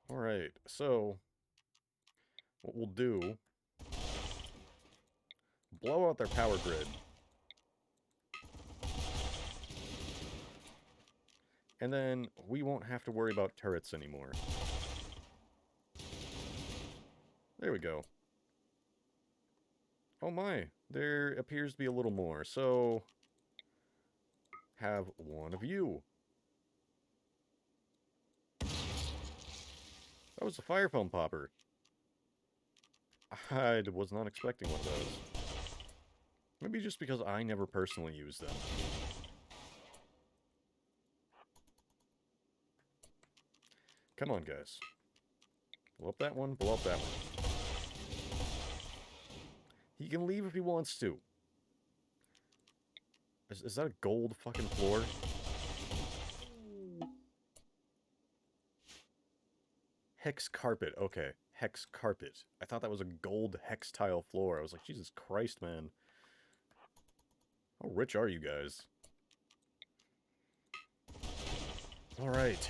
Alright, so... what we'll do... blow out their power grid. And then we won't have to worry about turrets anymore. There we go. Oh my, there appears to be a little more, so... have one of you. That was a fire foam popper. I was not expecting one of those. Maybe just because I never personally used them. Come on, guys. Blow up that one, blow up that one. He can leave if he wants to. Is that a gold fucking floor? Hex carpet. Okay. Hex carpet. I thought that was a gold hex tile floor. I was like, Jesus Christ, man. How rich are you guys? Alright.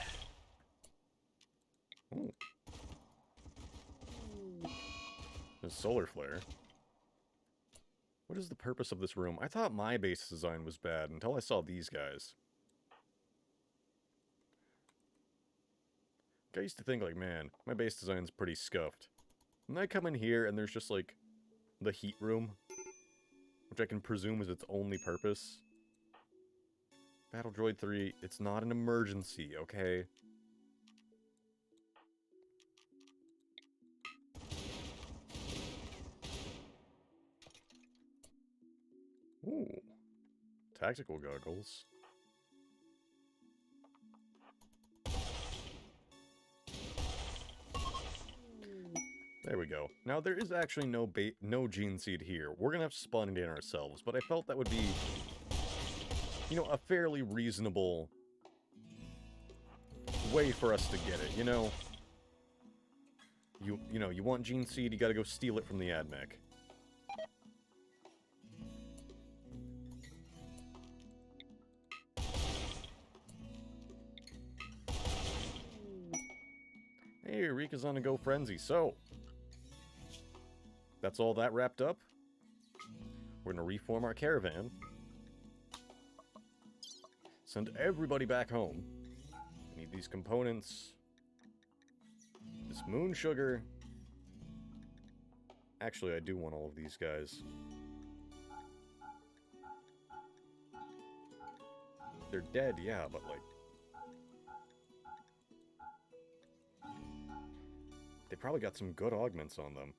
Ooh. There's solar flare. What is the purpose of this room? I thought my base design was bad until I saw these guys. I used to think, like, man, my base design's pretty scuffed. And I come in here and there's just, like, the heat room, which I can presume is its only purpose. Battle Droid 3, it's not an emergency, okay? Ooh. Tactical goggles. There we go. Now, there is actually no gene seed here. We're gonna have to spawn it in ourselves, but I felt that would be, you know, a fairly reasonable way for us to get it, you know? You know, you want gene seed, you gotta go steal it from the AdMech. Hey, Rika's on a go frenzy, so... that's all that wrapped up. We're gonna reform our caravan. Send everybody back home. I need these components. This moon sugar. Actually, I do want all of these guys. They're dead, yeah, but like... they probably got some good augments on them.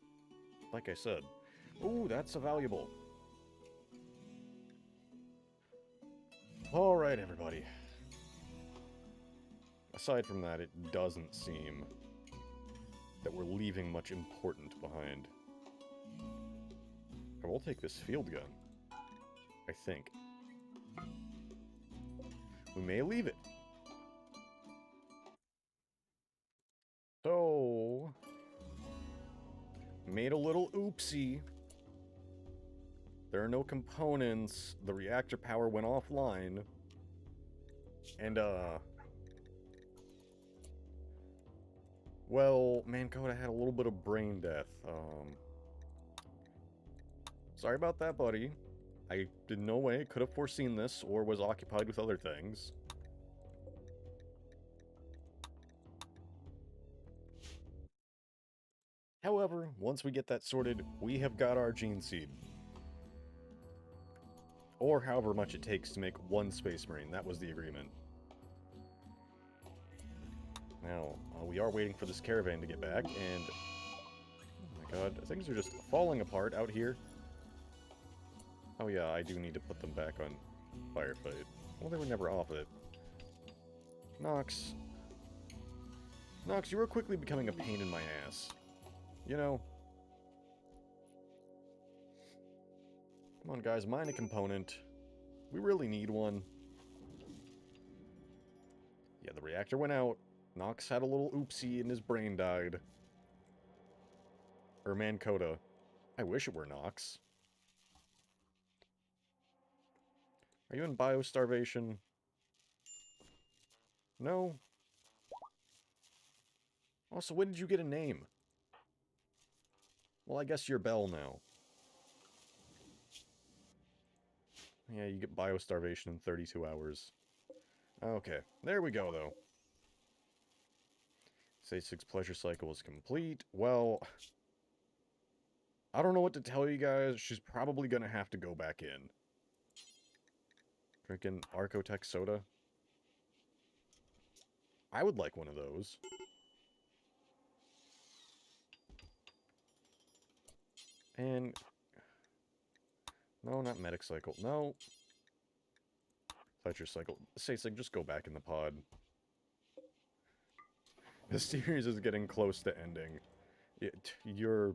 Like I said. Ooh, that's a valuable. Alright, everybody. Aside from that, it doesn't seem that we're leaving much important behind. I will take this field gun. I think. We may leave it. So... made a little oopsie. There are no components. The reactor power went offline. And, well, Mancode, I had a little bit of brain death. Sorry about that, buddy. I in no way could have foreseen this or was occupied with other things. However, once we get that sorted, we have got our gene seed. Or however much it takes to make one Space Marine. That was the agreement. Now, we are waiting for this caravan to get back, and... oh my god, things are just falling apart out here. Oh yeah, I do need to put them back on Firefight. Well, they were never off it. Nox. Nox, you are quickly becoming a pain in my ass. You know... Come on, guys, mine a component. We really need one. Yeah, the reactor went out. Nox had a little oopsie and his brain died. Or Mankota. I wish it were Nox. Are you in biostarvation? No? Also, when did you get a name? Well, I guess you're Bell now. Yeah, you get biostarvation in 32 hours. Okay, there we go, though. Say 6 pleasure cycle is complete. Well, I don't know what to tell you guys. She's probably gonna have to go back in. Drinking Arcotech soda. I would like one of those. And... No, not medic cycle. No. Pleasure cycle. Sasig, just go back in the pod. The series is getting close to ending. Your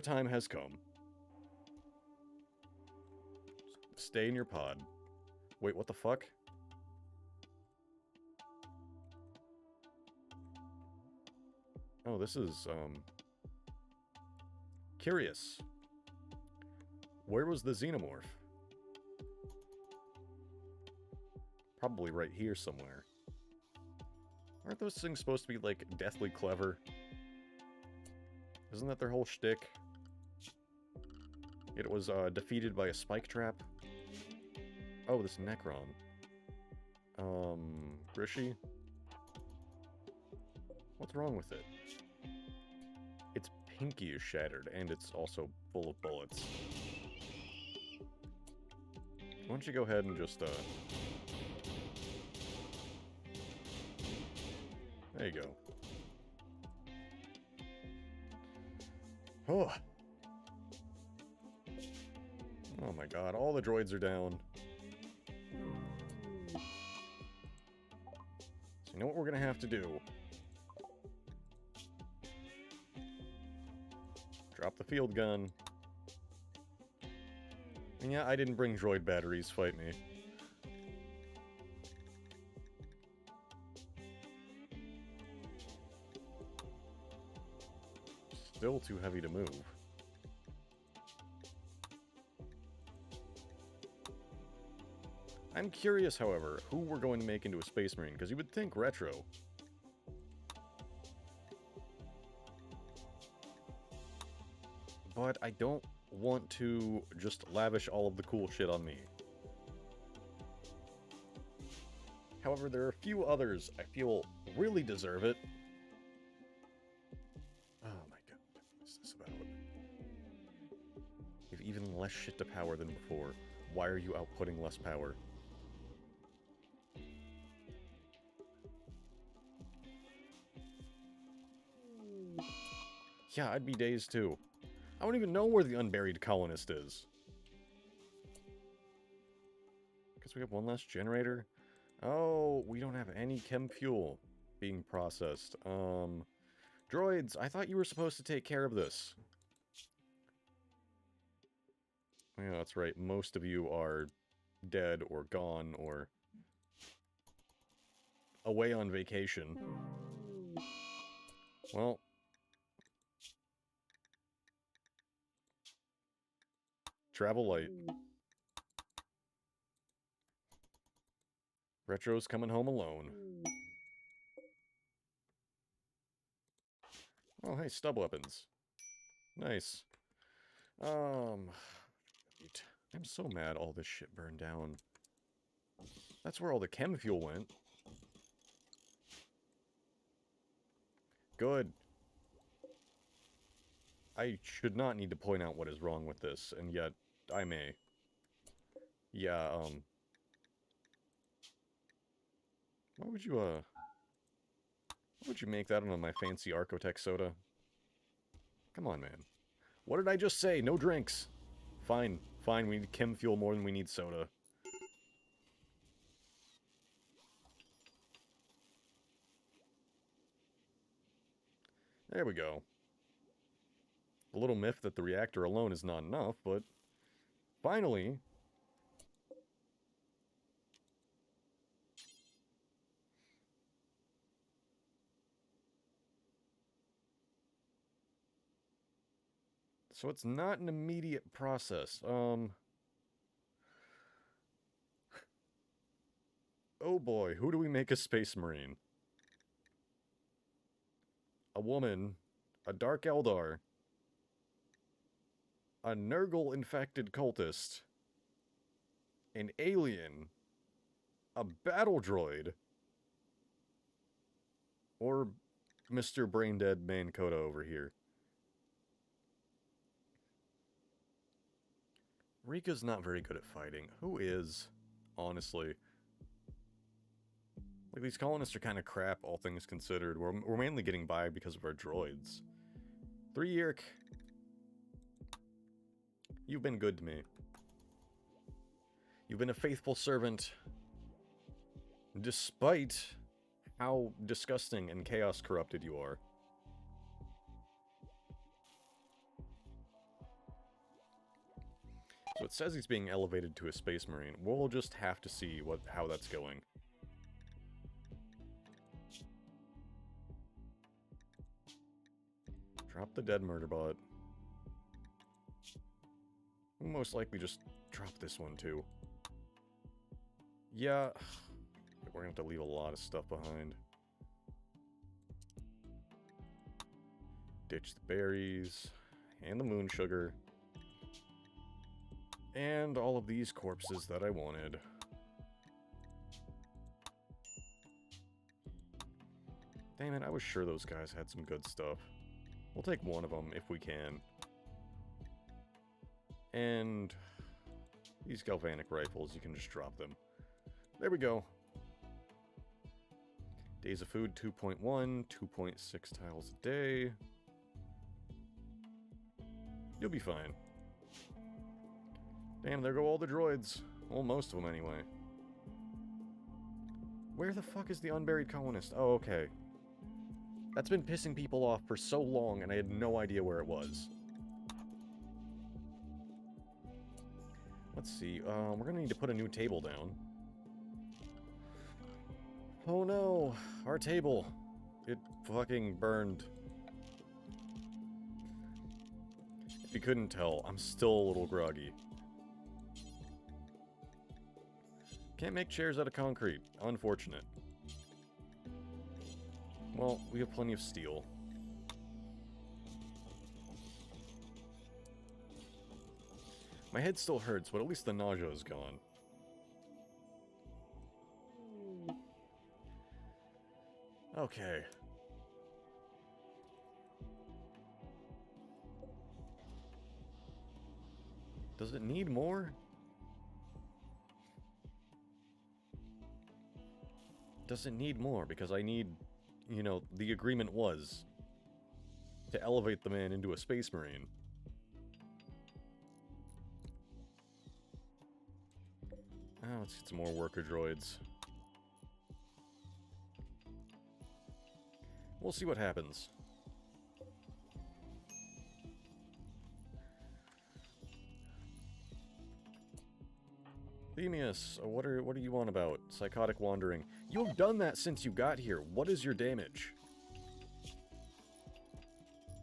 time has come. Stay in your pod. Wait, what the fuck? Oh, this is, curious. Where was the xenomorph? Probably right here somewhere. Aren't those things supposed to be, like, deathly clever? Isn't that their whole shtick? It was, defeated by a spike trap. Oh, this Necron. Grishy? What's wrong with it? Its pinky is shattered, and it's also full of bullets. Why don't you go ahead and just, there you go. Oh. Oh my god, all the droids are down. So you know what we're gonna have to do? Drop the field gun. And yeah, I didn't bring droid batteries, fight me. Still too heavy to move. I'm curious, however, who we're going to make into a Space Marine, because you would think Retro. But I don't want to just lavish all of the cool shit on me. However, there are a few others I feel really deserve it. Oh my god, what is this about? You have even less shit to power than before. Why are you outputting less power? Yeah, I'd be dazed too. I don't even know where the unburied colonist is. Guess we have one less generator. Oh, we don't have any chem fuel being processed. Droids, I thought you were supposed to take care of this. Yeah, that's right. Most of you are dead or gone or away on vacation. Well... Travel light. Retro's coming home alone. Oh, hey, stub weapons. Nice. I'm so mad all this shit burned down. That's where all the chem fuel went. Good. I should not need to point out what is wrong with this, and yet I may. Yeah, why would you make that on my fancy Arcotech soda? Come on, man. What did I just say? No drinks. Fine, fine, we need chem fuel more than we need soda. There we go. A little myth that the reactor alone is not enough, but finally... So it's not an immediate process. Oh boy, who do we make a Space Marine? A woman, a Dark Eldar, a Nurgle-infected cultist, an alien, a battle droid, or Mr. Braindead Mancoda over here. Rika's not very good at fighting. Who is? Honestly. Like, these colonists are kind of crap, all things considered. We're mainly getting by because of our droids. 3 Yerk. You've been good to me. You've been a faithful servant. Despite how disgusting and chaos corrupted you are. So it says he's being elevated to a Space Marine. We'll just have to see how that's going. Drop the dead murderbot. We'll most likely just drop this one too. Yeah, we're gonna have to leave a lot of stuff behind. Ditch the berries, and the moon sugar. And all of these corpses that I wanted. Damn it, I was sure those guys had some good stuff. We'll take one of them if we can. And these galvanic rifles, you can just drop them. There we go. Days of food 2.1, 2.6 tiles a day. You'll be fine. Damn, there go all the droids. Well, most of them anyway. Where the fuck is the unburied colonist? Oh, okay. That's been pissing people off for so long, and I had no idea where it was. Let's see. We're gonna need to put a new table down. Oh no, our table. It fucking burned. If you couldn't tell, I'm still a little groggy. Can't make chairs out of concrete. Unfortunate. Well, we have plenty of steel. My head still hurts, but at least the nausea is gone. Okay. Does it need more? Does it need more? Because I need, you know, the agreement was to elevate the man into a Space Marine. Oh, let's get some more worker droids. We'll see what happens. Themius, what are you on about? Psychotic wandering. You've done that since you got here. What is your damage?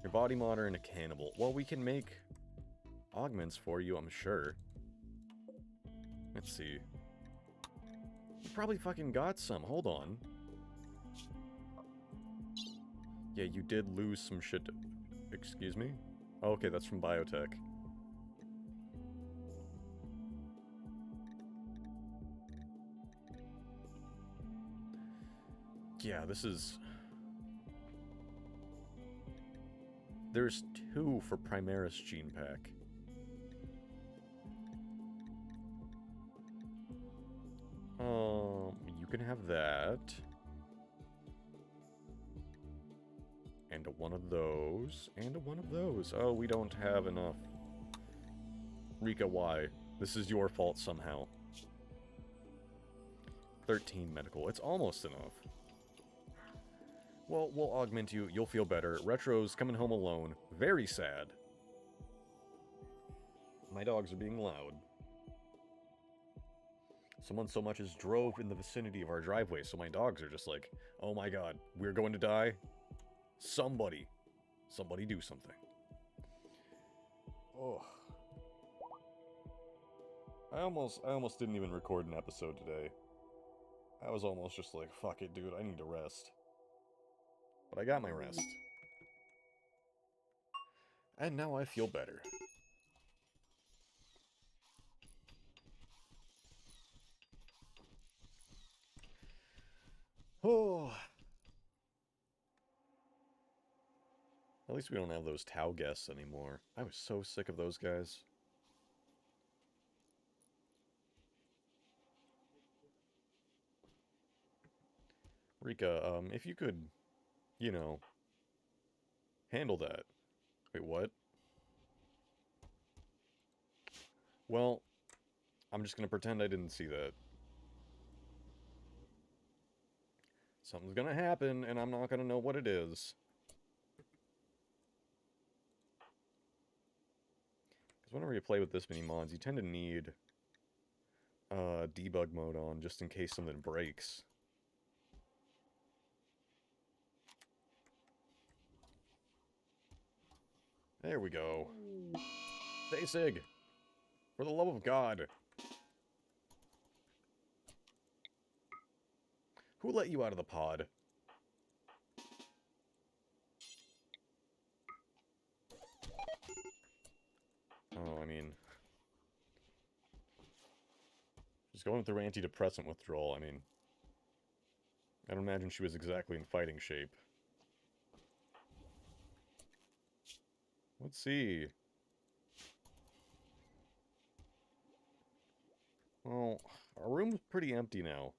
Your body modder and a cannibal. Well, we can make augments for you, I'm sure. Let's see. You probably fucking got some. Hold on. Yeah, you did lose some shit. Excuse me? Oh, okay, that's from biotech. Yeah, this is... There's 2 for Primaris Gene Pack. You can have that. And one of those. And one of those. Oh, we don't have enough. Rika, why? This is your fault somehow. 13 medical. It's almost enough. Well, we'll augment you. You'll feel better. Retro's coming home alone. Very sad. My dogs are being loud. Someone so much as drove in the vicinity of our driveway, so my dogs are just like, oh my god, we're going to die? Somebody do something. Oh. I almost didn't even record an episode today. I was almost just like, fuck it, dude, I need to rest. But I got my rest. And now I feel better. Oh. At least we don't have those Tau guests anymore. I was so sick of those guys. Rika, if you could, you know, handle that. Wait, what? Well, I'm just gonna pretend I didn't see that. Something's gonna happen, and I'm not gonna know what it is. Because whenever you play with this many mods, you tend to need debug mode on, just in case something breaks. There we go. Stay sig! For the love of God! Who let you out of the pod? Oh, I mean... She's going through antidepressant withdrawal, I mean... I don't imagine she was exactly in fighting shape. Let's see. Well, our room's pretty empty now.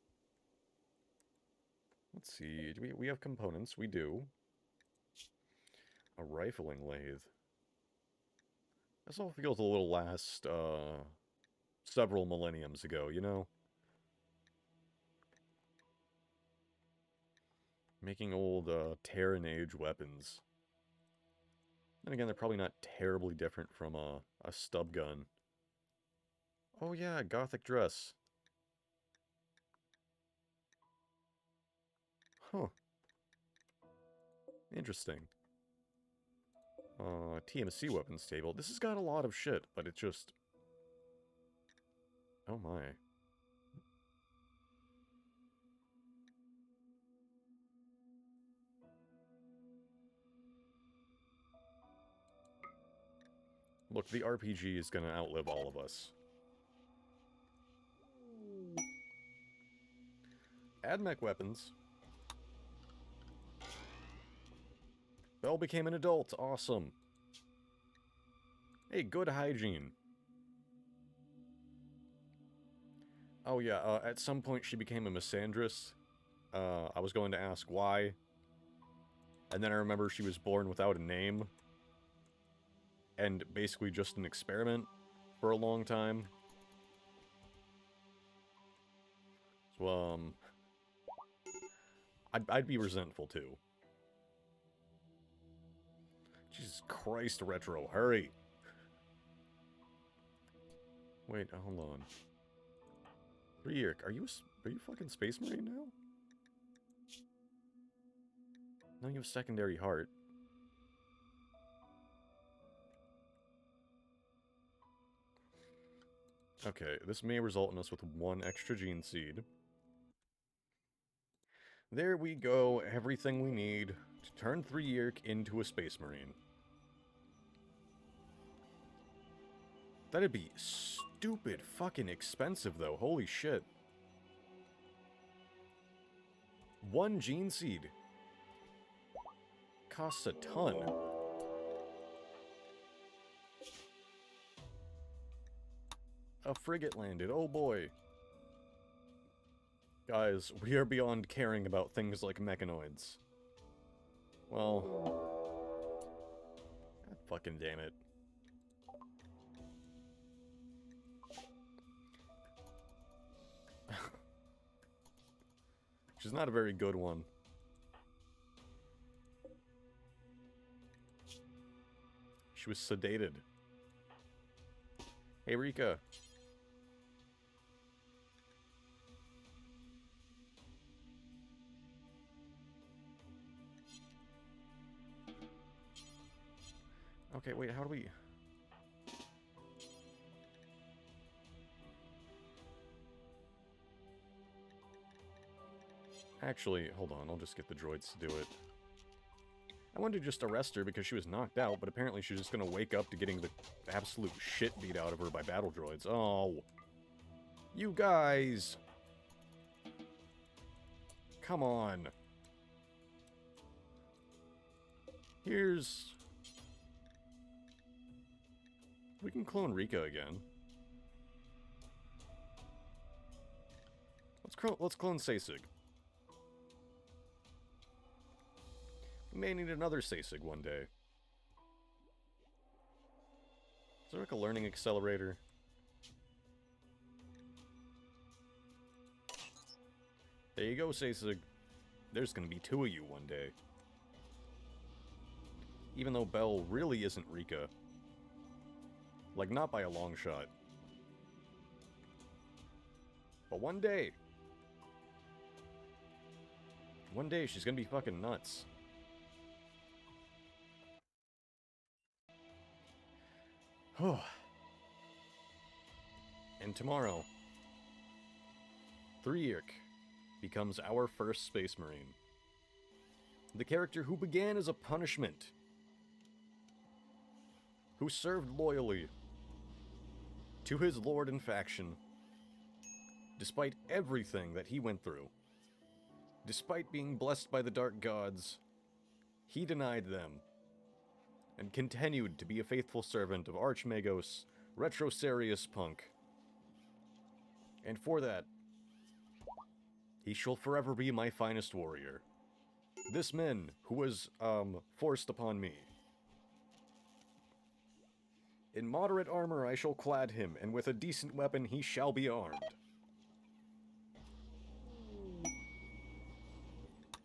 Let's see, do we have components? We do. A rifling lathe. This all feels a little last, several millenniums ago, you know? Making old, Terran Age weapons. Then again, they're probably not terribly different from, a stub gun. Oh yeah, gothic dress. Huh. Interesting. TMC weapons table. This has got a lot of shit, but it just... Oh my. Look, the RPG is gonna outlive all of us. Admech weapons. Belle became an adult. Awesome. Hey, good hygiene. Oh yeah, at some point she became a misandrist. I was going to ask why. And then I remember she was born without a name. And basically just an experiment for a long time. So, I'd be resentful too. Jesus Christ, Retro, hurry! Wait, hold on. Ryuk, are you fucking Space Marine now? No, you have secondary heart. Okay, this may result in us with one extra gene seed. There we go, everything we need to turn Ryuk into a Space Marine. That'd be stupid fucking expensive, though. Holy shit. One gene seed costs a ton. A frigate landed. Oh boy. Guys, we are beyond caring about things like mechanoids. Well... God fucking damn it. She's not a very good one. She was sedated. Hey, Rika. Okay, wait, how do we... Actually, hold on, I'll just get the droids to do it. I wanted to just arrest her because she was knocked out, but apparently she's just gonna wake up to getting the absolute shit beat out of her by battle droids. Oh. You guys! Come on. Here's... We can clone Rika again. Let's clone Sasig. We may need another Sasig one day. Is there like a learning accelerator? There you go, Sasig. There's gonna be 2 of you one day. Even though Belle really isn't Rika. Like, not by a long shot. But one day... One day she's gonna be fucking nuts. And tomorrow, Threeirk becomes our first Space Marine. The character who began as a punishment. Who served loyally to his lord and faction, despite everything that he went through. Despite being blessed by the Dark Gods, he denied them, and continued to be a faithful servant of Archmagos, Retrosarius Punk. And for that, he shall forever be my finest warrior. This man who was, forced upon me. In moderate armor I shall clad him, and with a decent weapon he shall be armed.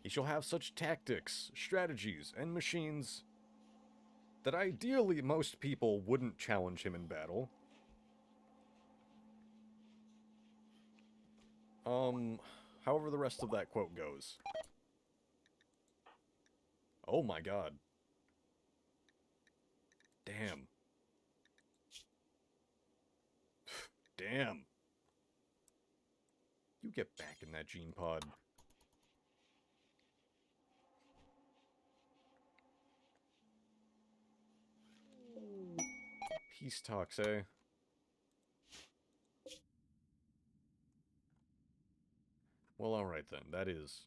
He shall have such tactics, strategies, and machines that ideally most people wouldn't challenge him in battle. However the rest of that quote goes. Oh my god. Damn. Damn. You get back in that gene pod. Peace talks, eh? Well, alright then. That is...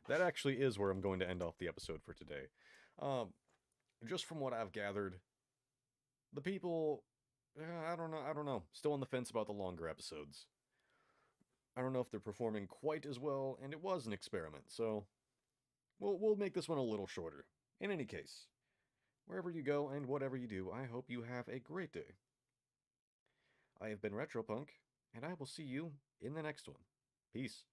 that actually is where I'm going to end off the episode for today. Just from what I've gathered, the people... I don't know. Still on the fence about the longer episodes. I don't know if they're performing quite as well, and it was an experiment, so... We'll make this one a little shorter. In any case, wherever you go and whatever you do, I hope you have a great day. I have been Retropunk, and I will see you in the next one. Peace.